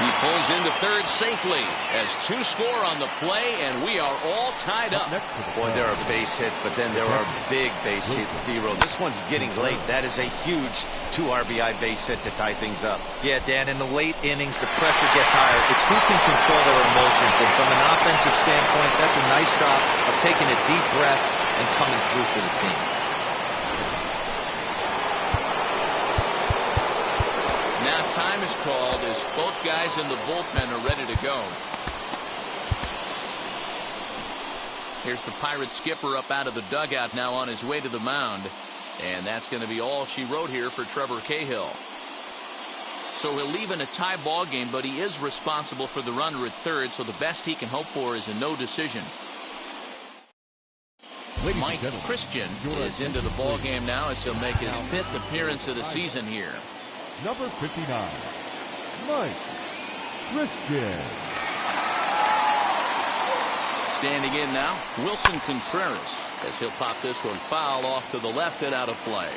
He pulls into third safely as 2 score on the play, and we are all tied up. Boy, there are base hits, but then there are big base hits, D-Row. This one's getting late. That is a huge 2 RBI base hit to tie things up. Yeah, Dan, in the late innings, the pressure gets higher. It's who can control their emotions. And from an offensive standpoint, that's a nice job of taking a deep breath and coming through for the team. Now time is called as both guys in the bullpen are ready to go. Here's the Pirates skipper up out of the dugout now on his way to the mound. And that's going to be all she wrote here for Trevor Cahill. So he'll leave in a tie ball game, but he is responsible for the runner at third, so the best he can hope for is a no decision. Mike Christian is into the ball game now as he'll make his 5th appearance of the season here. Number 59, Mike Christian. Standing in now, Wilson Contreras, as he'll pop this one foul off to the left and out of play.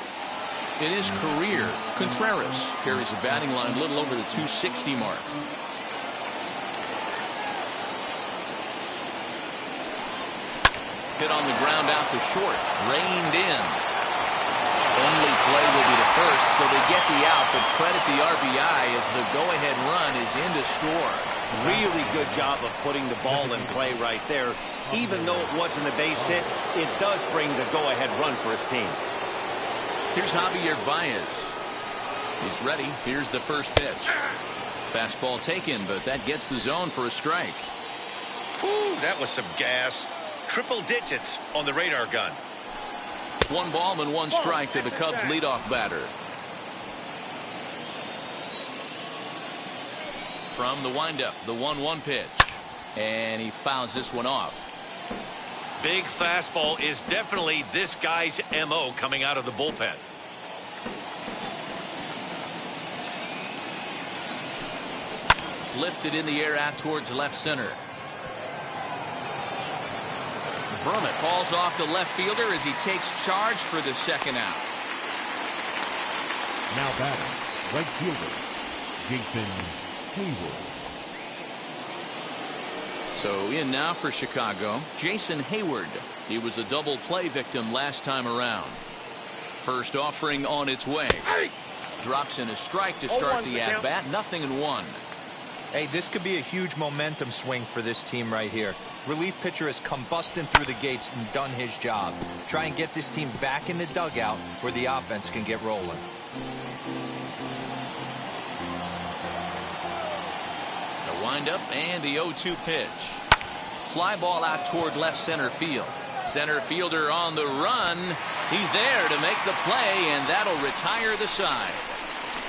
In his career, Contreras carries a batting line a little over the 260 mark. Hit on the ground out to short, reined in. Only play will be to first, so they get the out, but credit the RBI as the go-ahead run is in to score. Really good job of putting the ball in play right there. Even though it wasn't a base hit, it does bring the go-ahead run for his team. Here's Javier Baez. He's ready. Here's the first pitch. Fastball taken, but that gets the zone for a strike. Ooh, that was some gas. Triple digits on the radar gun. 1 ball and 1 strike to the Cubs leadoff batter. From the windup, the 1-1 pitch. And he fouls this one off. Big fastball is definitely this guy's MO coming out of the bullpen. Lifted in the air out towards left center. Brummett falls off the left fielder as he takes charge for the second out. Now batting, right fielder, Jason Hayward. So in now for Chicago, Jason Hayward. He was a double play victim last time around. First offering on its way. Drops in a strike to start the at-bat. 0-1. Hey, this could be a huge momentum swing for this team right here. Relief pitcher has come busting through the gates and done his job. Try and get this team back in the dugout where the offense can get rolling. The windup and the 0-2 pitch. Fly ball out toward left center field. Center fielder on the run. He's there to make the play, and that'll retire the side.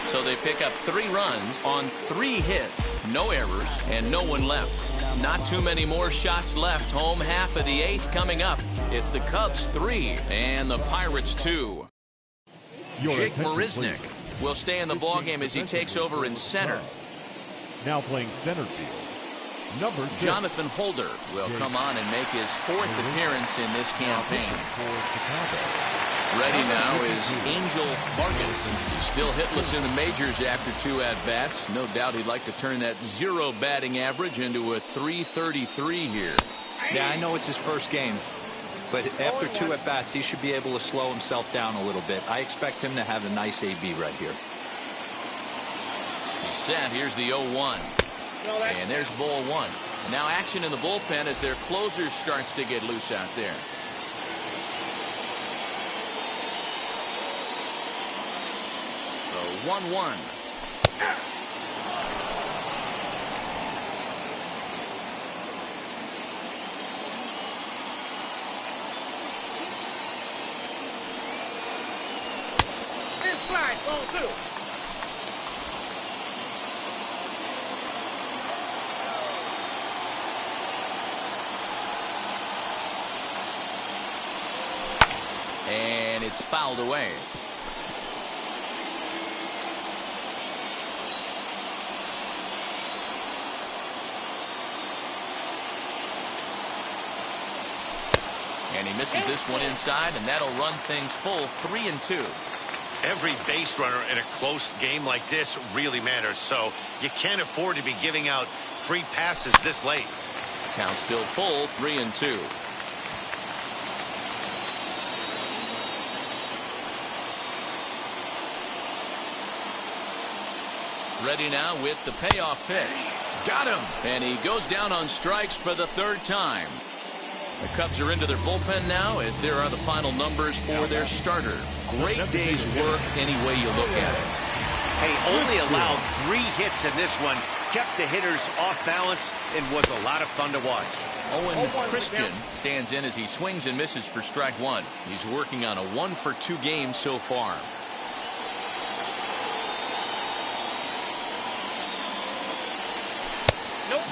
So they pick up 3 runs on 3 hits, no errors, and no one left. Not too many more shots left. Home half of the 8th coming up. It's the Cubs 3 and the Pirates 2. Jake Marisnick will stay in the ballgame as he takes over in center. Now playing center field, number 6. Jonathan Holder will come on and make his 4th appearance in this campaign. Ready now is Angel Vargas. He's still hitless in the majors after 2 at-bats. No doubt he'd like to turn that 0 batting average into a .333 here. Yeah, I know it's his first game, but after 2 at-bats, he should be able to slow himself down a little bit. I expect him to have a nice AB right here. He's set. Here's the 0-1. And there's ball 1. And now action in the bullpen as their closer starts to get loose out there. The 1-1. Inside, ball 2. And it's fouled away. And he misses this one inside, and that'll run things full 3-2. Every base runner in a close game like this really matters, so you can't afford to be giving out free passes this late. Count still full, 3-2. Ready now with the payoff pitch. Got him! And he goes down on strikes for the 3rd time. The Cubs are into their bullpen now as there are the final numbers for their starter. Great day's work any way you look at it. Hey, only allowed 3 hits in this one. Kept the hitters off balance and was a lot of fun to watch. Owen Christian stands in as he swings and misses for strike 1. He's working on a 1-for-2 game so far.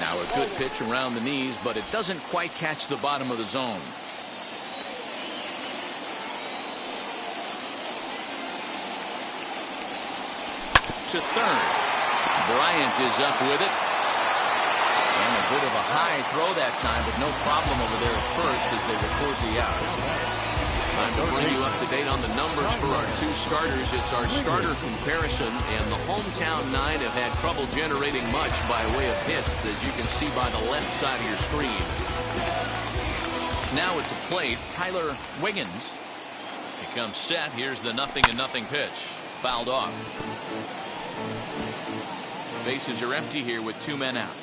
Now a good pitch around the knees, but it doesn't quite catch the bottom of the zone. To third. Bryant is up with it. And a bit of a high throw that time, but no problem over there at first as they record the out. Time to bring you up to date on the numbers for our 2 starters. It's our starter comparison, and the hometown 9 have had trouble generating much by way of hits, as you can see by the left side of your screen. Now at the plate, Tyler Wiggins. He comes set. Here's the 0-0 pitch. fouled off. Bases are empty here with 2 men out.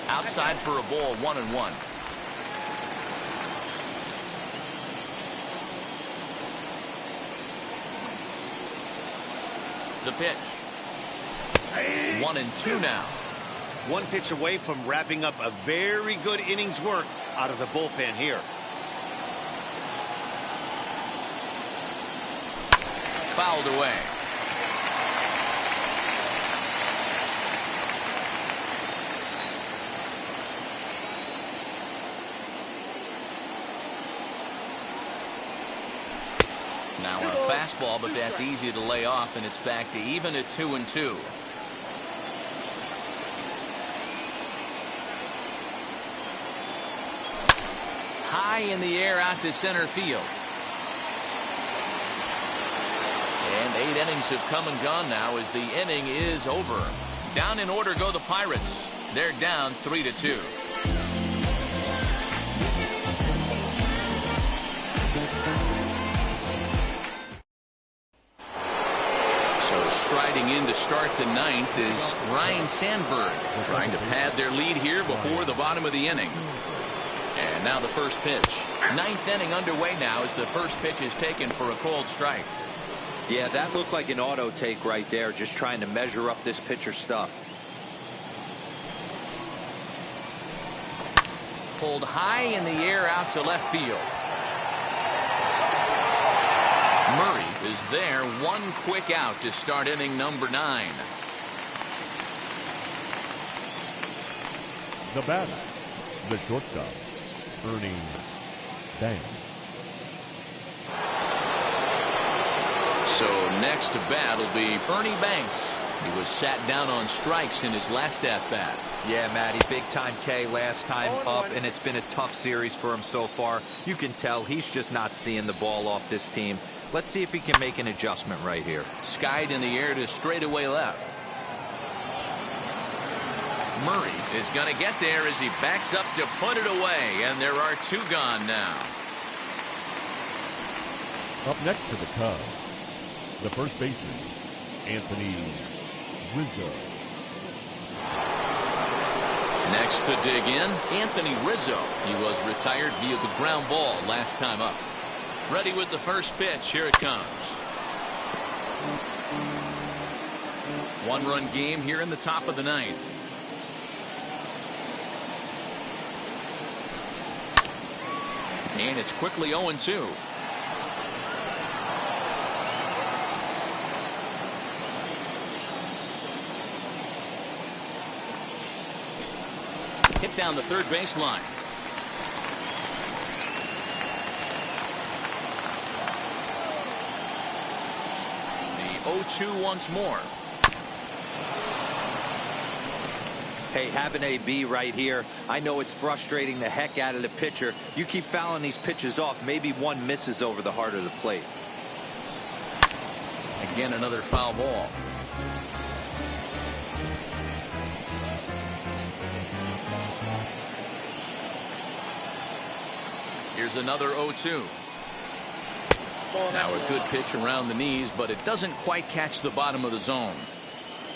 Outside for a ball, 1-1. The pitch. 1-2 now. One pitch away from wrapping up a very good innings work out of the bullpen here. Fouled away. Now a fastball, but that's easy to lay off, and it's back to even at 2-2. High in the air out to center field. And 8 innings have come and gone now as the inning is over. Down in order go the Pirates. They're down 3-2. So striding in to start the 9th is Ryan Sandberg, trying to pad their lead here before the bottom of the inning. And now the first pitch. 9th inning underway now as the first pitch is taken for a called strike. Yeah, that looked like an auto take right there, just trying to measure up this pitcher's stuff. Pulled high in the air out to left field. Murray is there, one quick out to start inning number 9. The batter, the shortstop, Ernie Banks. So next to bat will be Ernie Banks. He was sat down on strikes in his last at-bat. Yeah, Matty, big-time K last time up, and it's been a tough series for him so far. You can tell he's just not seeing the ball off this team. Let's see if he can make an adjustment right here. Skied in the air to straightaway left. Murray is going to get there as he backs up to put it away, and there are 2 gone now. Up next for the Cubs, the first baseman, Anthony Rizzo. Next to dig in, Anthony Rizzo. He was retired via the ground ball last time up. Ready with the first pitch. Here it comes. 1-run game here in the top of the 9th. And it's quickly 0-2. Hit down the third baseline. The 0-2 once more. Hey, have an AB right here. I know it's frustrating the heck out of the pitcher. You keep fouling these pitches off, maybe one misses over the heart of the plate. Again, another foul ball. Here's another 0-2. Now a good pitch around the knees, but it doesn't quite catch the bottom of the zone.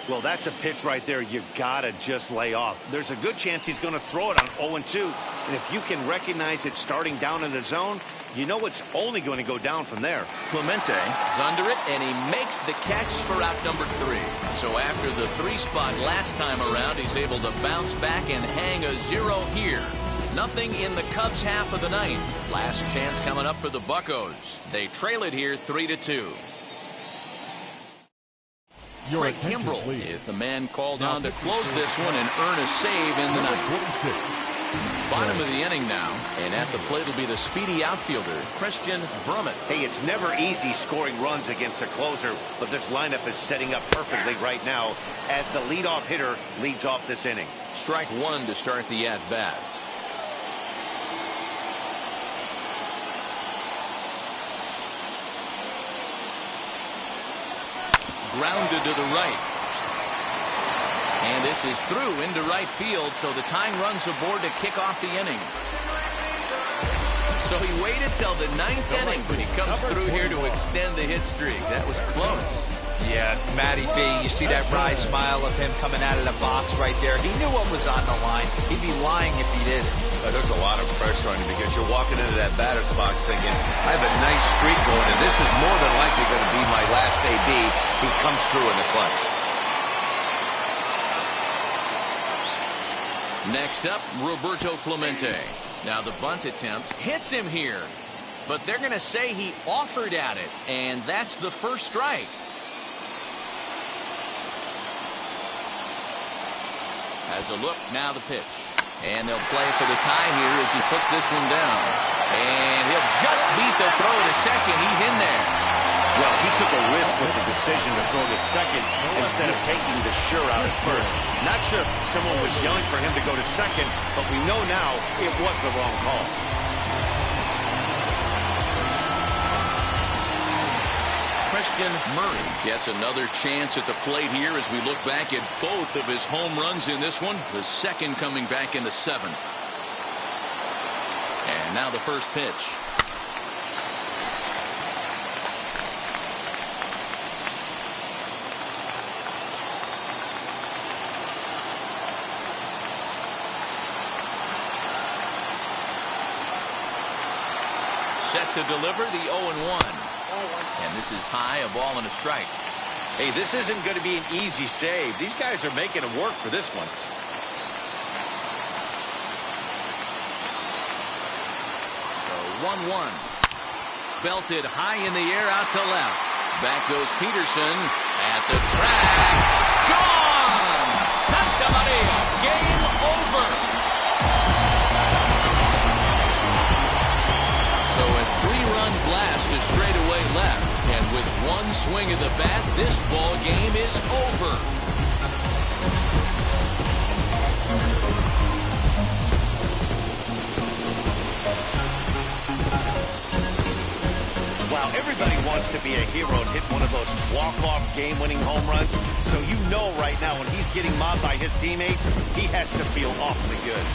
Well, that's a pitch right there you gotta just lay off. There's a good chance he's going to throw it on 0-2, and if you can recognize it starting down in the zone, you know it's only going to go down from there. Clemente is under it, and he makes the catch for out number 3. So after the 3 spot last time around, he's able to bounce back and hang a 0 here. Nothing in the Cubs half of the 9th. Last chance coming up for the Buccos. They trail it here 3-2. Craig Kimbrell is the man called on to close this one and earn a save in the 9th. Bottom of the inning now, and at the plate will be the speedy outfielder, Christian Brummett. Hey, it's never easy scoring runs against a closer, but this lineup is setting up perfectly right now as the leadoff hitter leads off this inning. Strike 1 to start the at-bat. Grounded to the right. And this is through into right field, so the tying runs aboard to kick off the inning. So he waited till the 9th inning when he comes through here to extend the hit streak. That was close. Yeah, Matty B, you see that wry smile of him coming out of the box right there. He knew what was on the line. He'd be lying if he didn't. There's a lot of pressure on you because you're walking into that batter's box thinking, I have a nice streak going, and this is more than likely going to be my last AB. He comes through in the clutch. Next up, Roberto Clemente. Now the bunt attempt hits him here, but they're going to say he offered at it, and that's the first strike. Has a look, now the pitch. And they'll play for the tie here as he puts this one down. And he'll just beat the throw to second. He's in there. Well, he took a risk with the decision to throw to second instead of taking the sure out at first. Not sure if someone was yelling for him to go to second, but we know now it was the wrong call. Christian Murray gets another chance at the plate here as we look back at both of his home runs in this one. The second coming back in the 7th. And now the first pitch. Set to deliver the 0-1. And this is high, a ball and a strike. Hey, this isn't going to be an easy save. These guys are making it work for this one. The 1-1. Belted high in the air out to left. Back goes Peterson at the track. Gone! Santa Maria. Game over. So a 3-run blast to straightaway left. And with one swing of the bat, this ball game is over. Wow, everybody wants to be a hero and hit one of those walk-off game-winning home runs. So you know right now when he's getting mobbed by his teammates, he has to feel awfully good.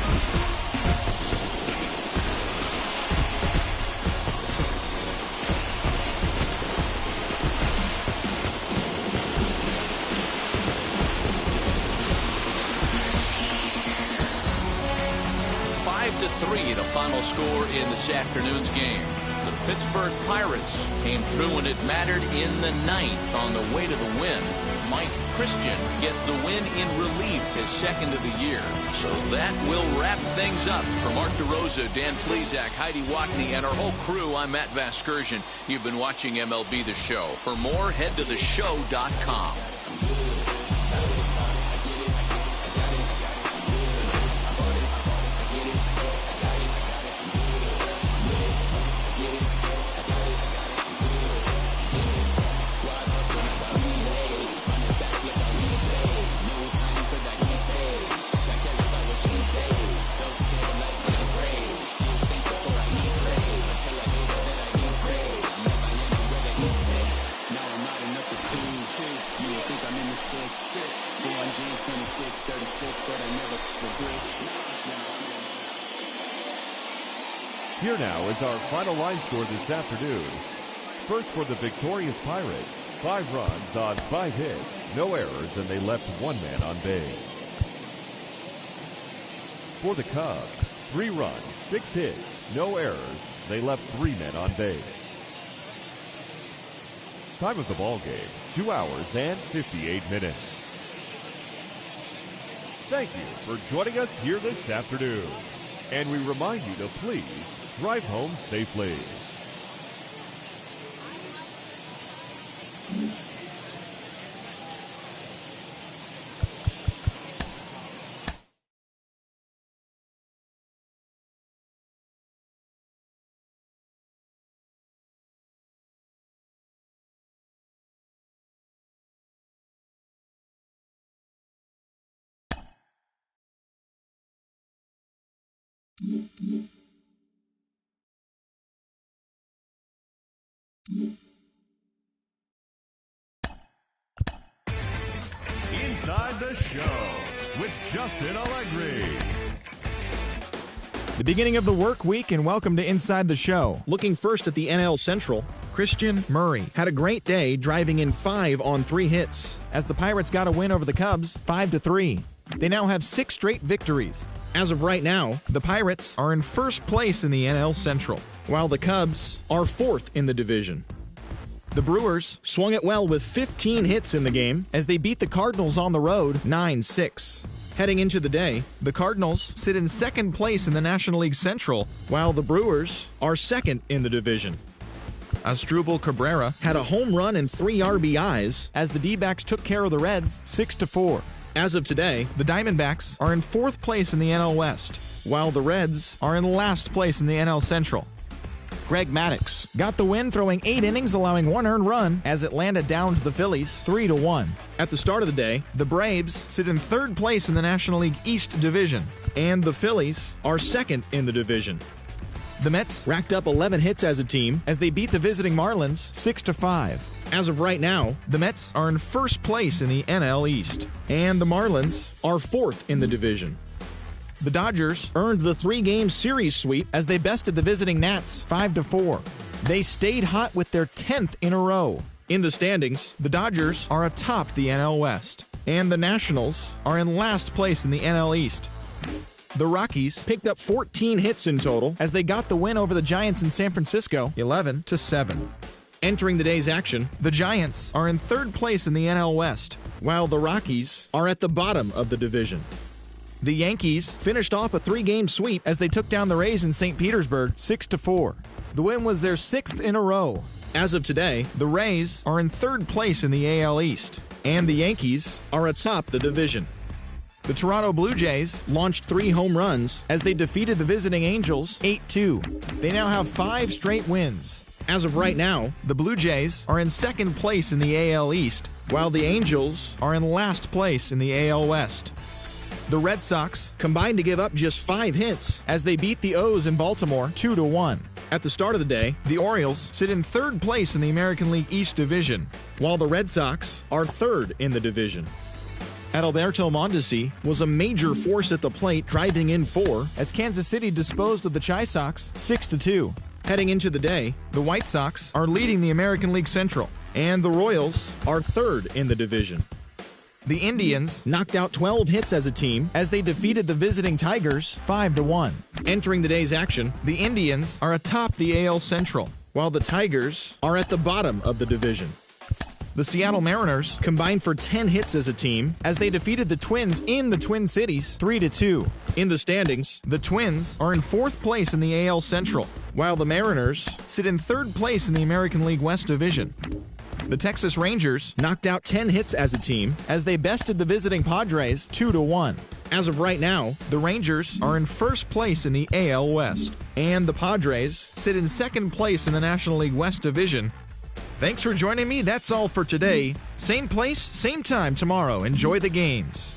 5-3, the final score in this afternoon's game. The Pittsburgh Pirates came through when it mattered in the 9th on the way to the win. Mike Christian gets the win in relief, his second of the year. So that will wrap things up. For Mark DeRosa, Dan Plesac, Heidi Watney, and our whole crew, I'm Matt Vasgersian. You've been watching MLB The Show. For more, head to theshow.com. Here now is our final line score this afternoon. First for the victorious Pirates, 5 runs on 5 hits, no errors, and they left 1 man on base. For the Cubs, 3 runs, 6 hits, no errors, they left 3 men on base. Time of the ball game, 2 hours and 58 minutes. Thank you for joining us here this afternoon. And we remind you to please drive home safely. Inside the Show. with Justin Allegri. The beginning of the work week, and welcome to Inside the Show. Looking first at the NL Central, Christian Murray had a great day driving in 5 on 3 hits as the Pirates got a win over the Cubs 5-3. They now have 6 straight victories. As of right now, the Pirates are in first place in the NL Central, while the Cubs are 4th in the division. The Brewers swung it well with 15 hits in the game as they beat the Cardinals on the road 9-6. Heading into the day, the Cardinals sit in second place in the National League Central, while the Brewers are 2nd in the division. Asdrubal Cabrera had a home run and 3 RBIs as the D-backs took care of the Reds 6-4. As of today, the Diamondbacks are in 4th place in the NL West, while the Reds are in last place in the NL Central. Greg Maddux got the win, throwing 8 innings, allowing 1 earned run as Atlanta downed the Phillies 3-1. At the start of the day, the Braves sit in 3rd place in the National League East Division, and the Phillies are 2nd in the division. The Mets racked up 11 hits as a team as they beat the visiting Marlins 6-5. As of right now, the Mets are in 1st place in the NL East, and the Marlins are 4th in the division. The Dodgers earned the 3-game series sweep as they bested the visiting Nats 5-4. They stayed hot with their 10th in a row. In the standings, the Dodgers are atop the NL West, and the Nationals are in last place in the NL East. The Rockies picked up 14 hits in total as they got the win over the Giants in San Francisco 11-7. Entering the day's action, the Giants are in 3rd place in the NL West, while the Rockies are at the bottom of the division. The Yankees finished off a 3-game sweep as they took down the Rays in St. Petersburg 6-4. The win was their 6th in a row. As of today, the Rays are in 3rd place in the AL East, and the Yankees are atop the division. The Toronto Blue Jays launched 3 home runs as they defeated the visiting Angels 8-2. They now have 5 straight wins. As of right now, the Blue Jays are in 2nd place in the AL East, while the Angels are in last place in the AL West. The Red Sox combined to give up just 5 hits as they beat the O's in Baltimore 2-1. At the start of the day, the Orioles sit in 3rd place in the American League East Division, while the Red Sox are 3rd in the division. Adalberto Mondesi was a major force at the plate, driving in 4 as Kansas City disposed of the Chi Sox 6-2. Heading into the day, the White Sox are leading the American League Central, and the Royals are 3rd in the division. The Indians knocked out 12 hits as a team as they defeated the visiting Tigers 5-1. Entering the day's action, the Indians are atop the AL Central, while the Tigers are at the bottom of the division. The Seattle Mariners combined for 10 hits as a team as they defeated the Twins in the Twin Cities 3-2. In the standings, the Twins are in 4th place in the AL Central, while the Mariners sit in 3rd place in the American League West Division. The Texas Rangers knocked out 10 hits as a team as they bested the visiting Padres 2-1. As of right now, the Rangers are in 1st place in the AL West, and the Padres sit in 2nd place in the National League West Division. Thanks for joining me. That's all for today. Same place, same time tomorrow. Enjoy the games.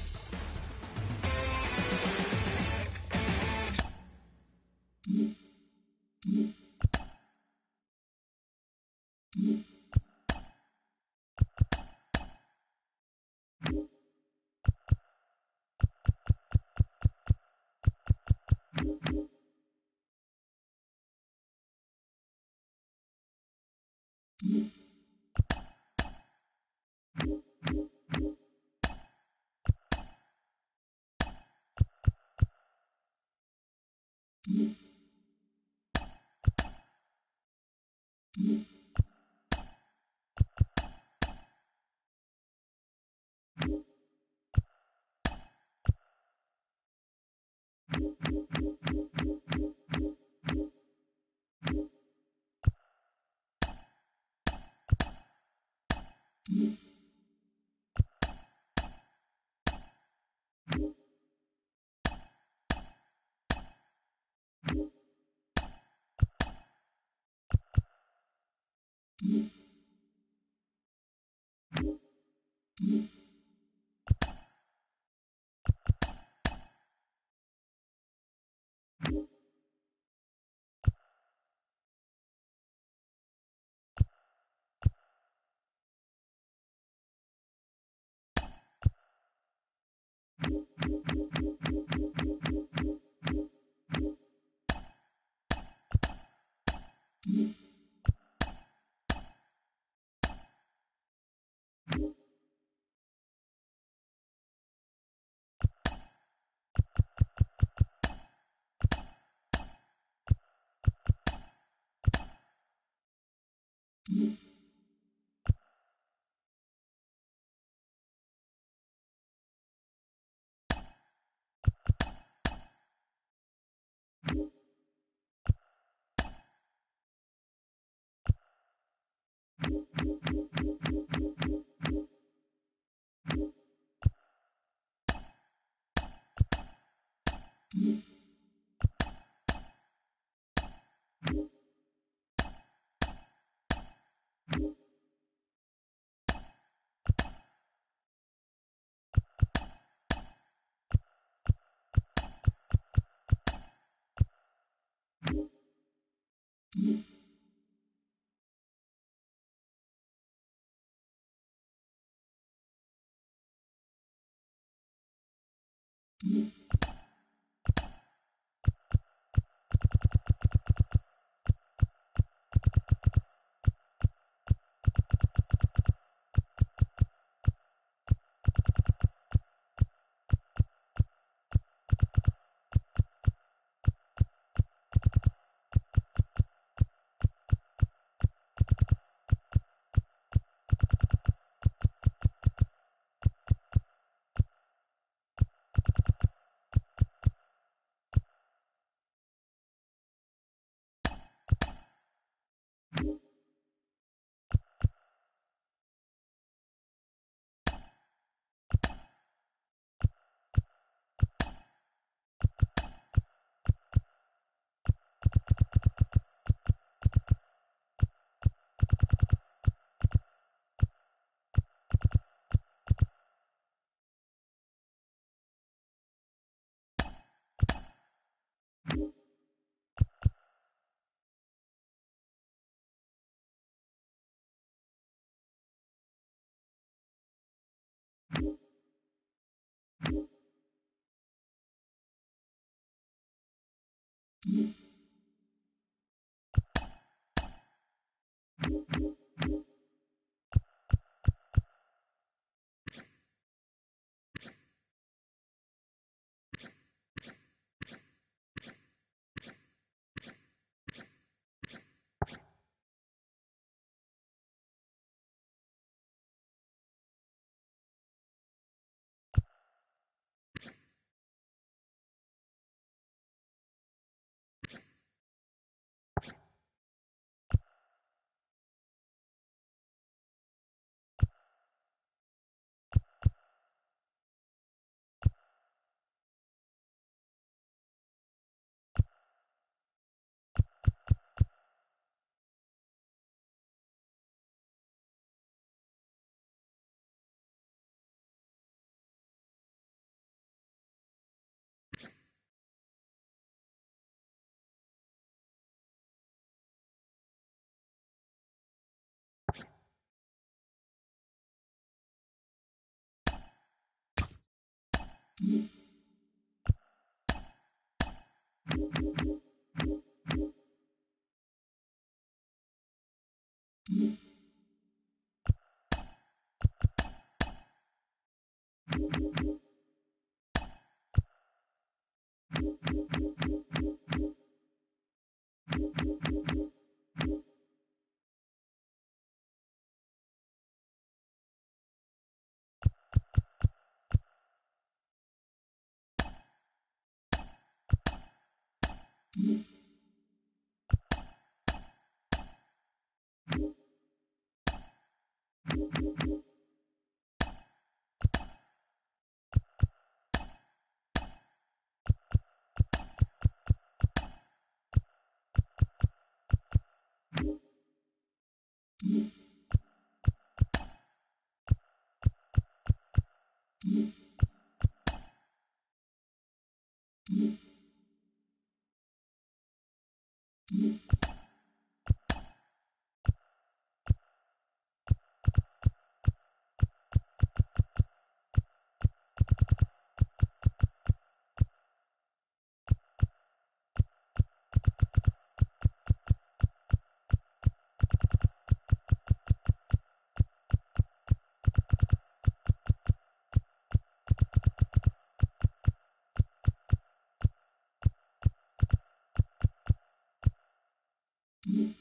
you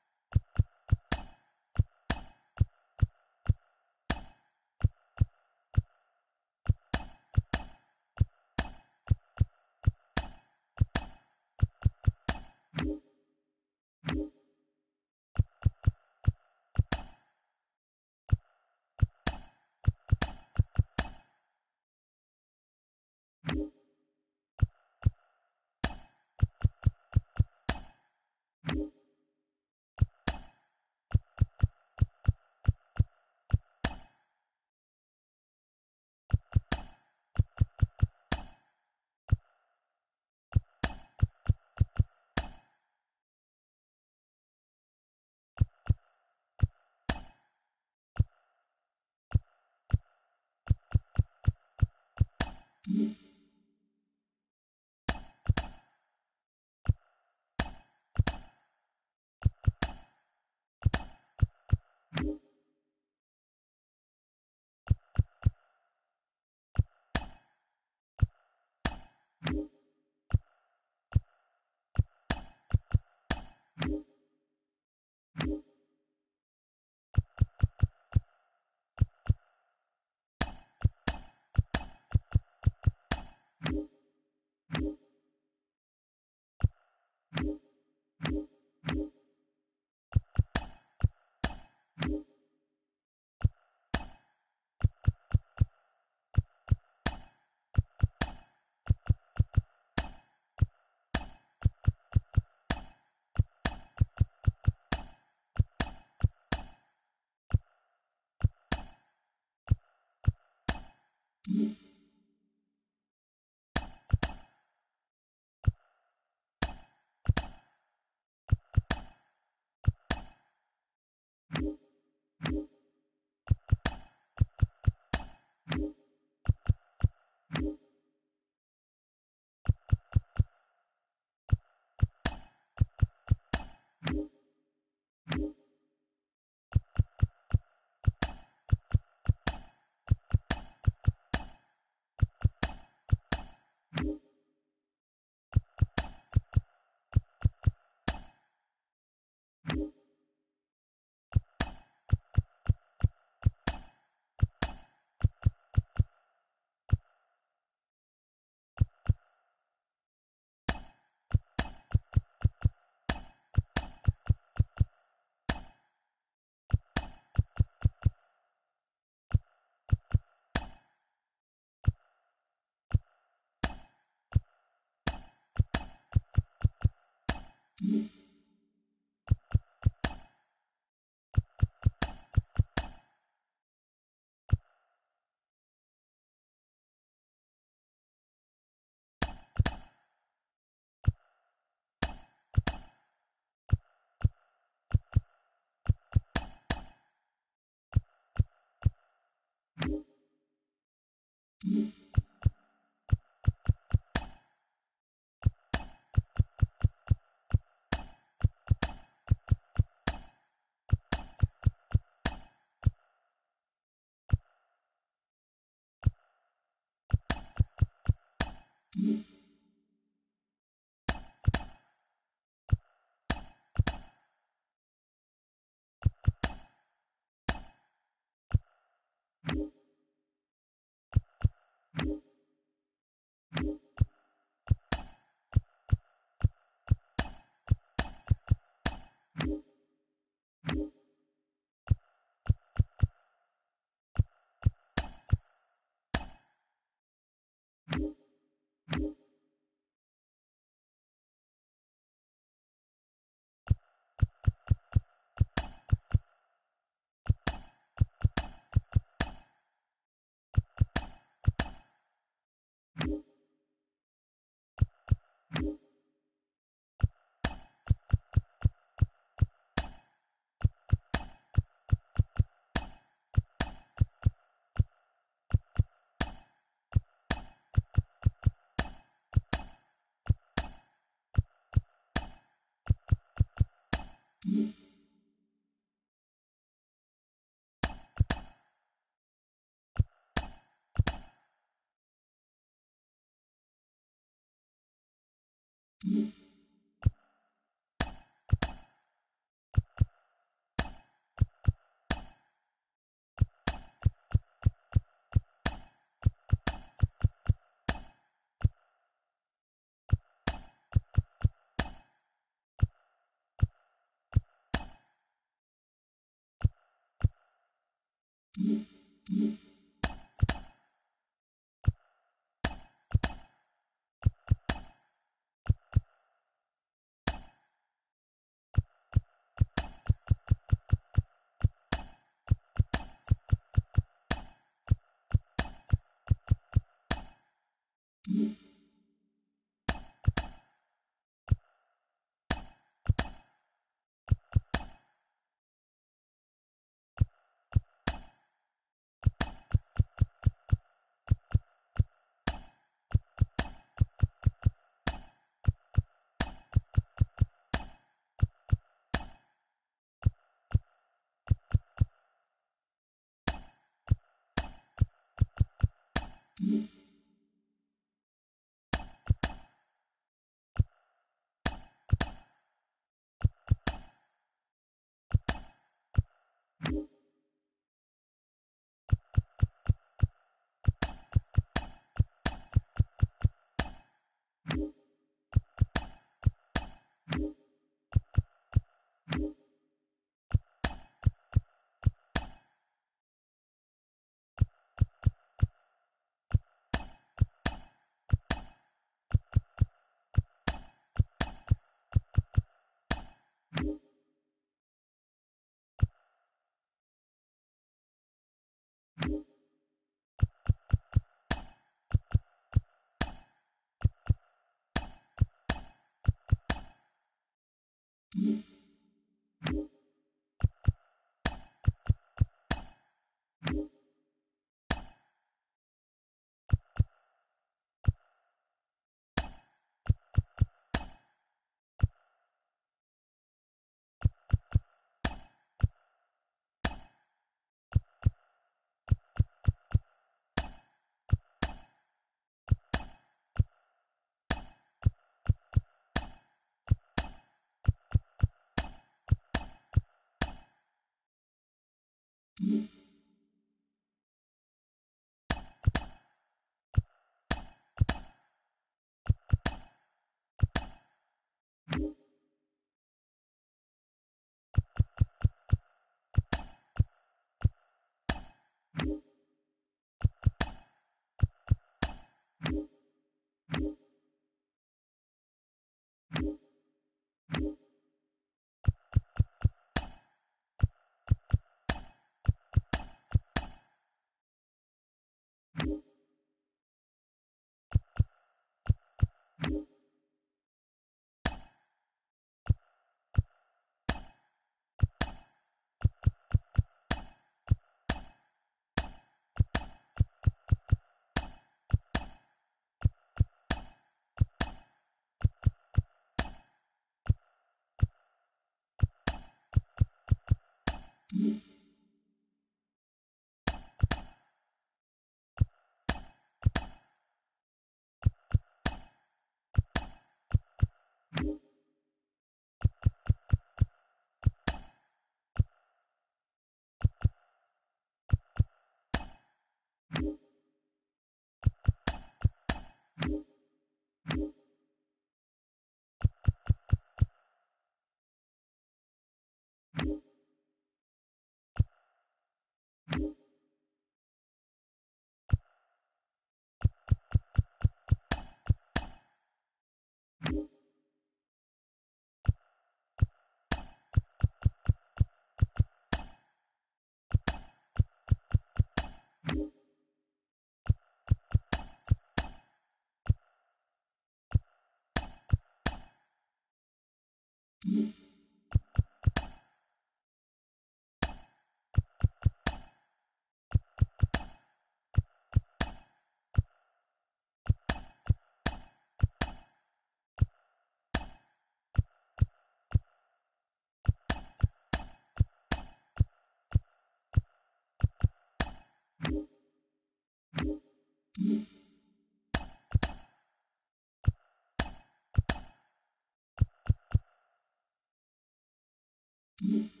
Mm-hmm.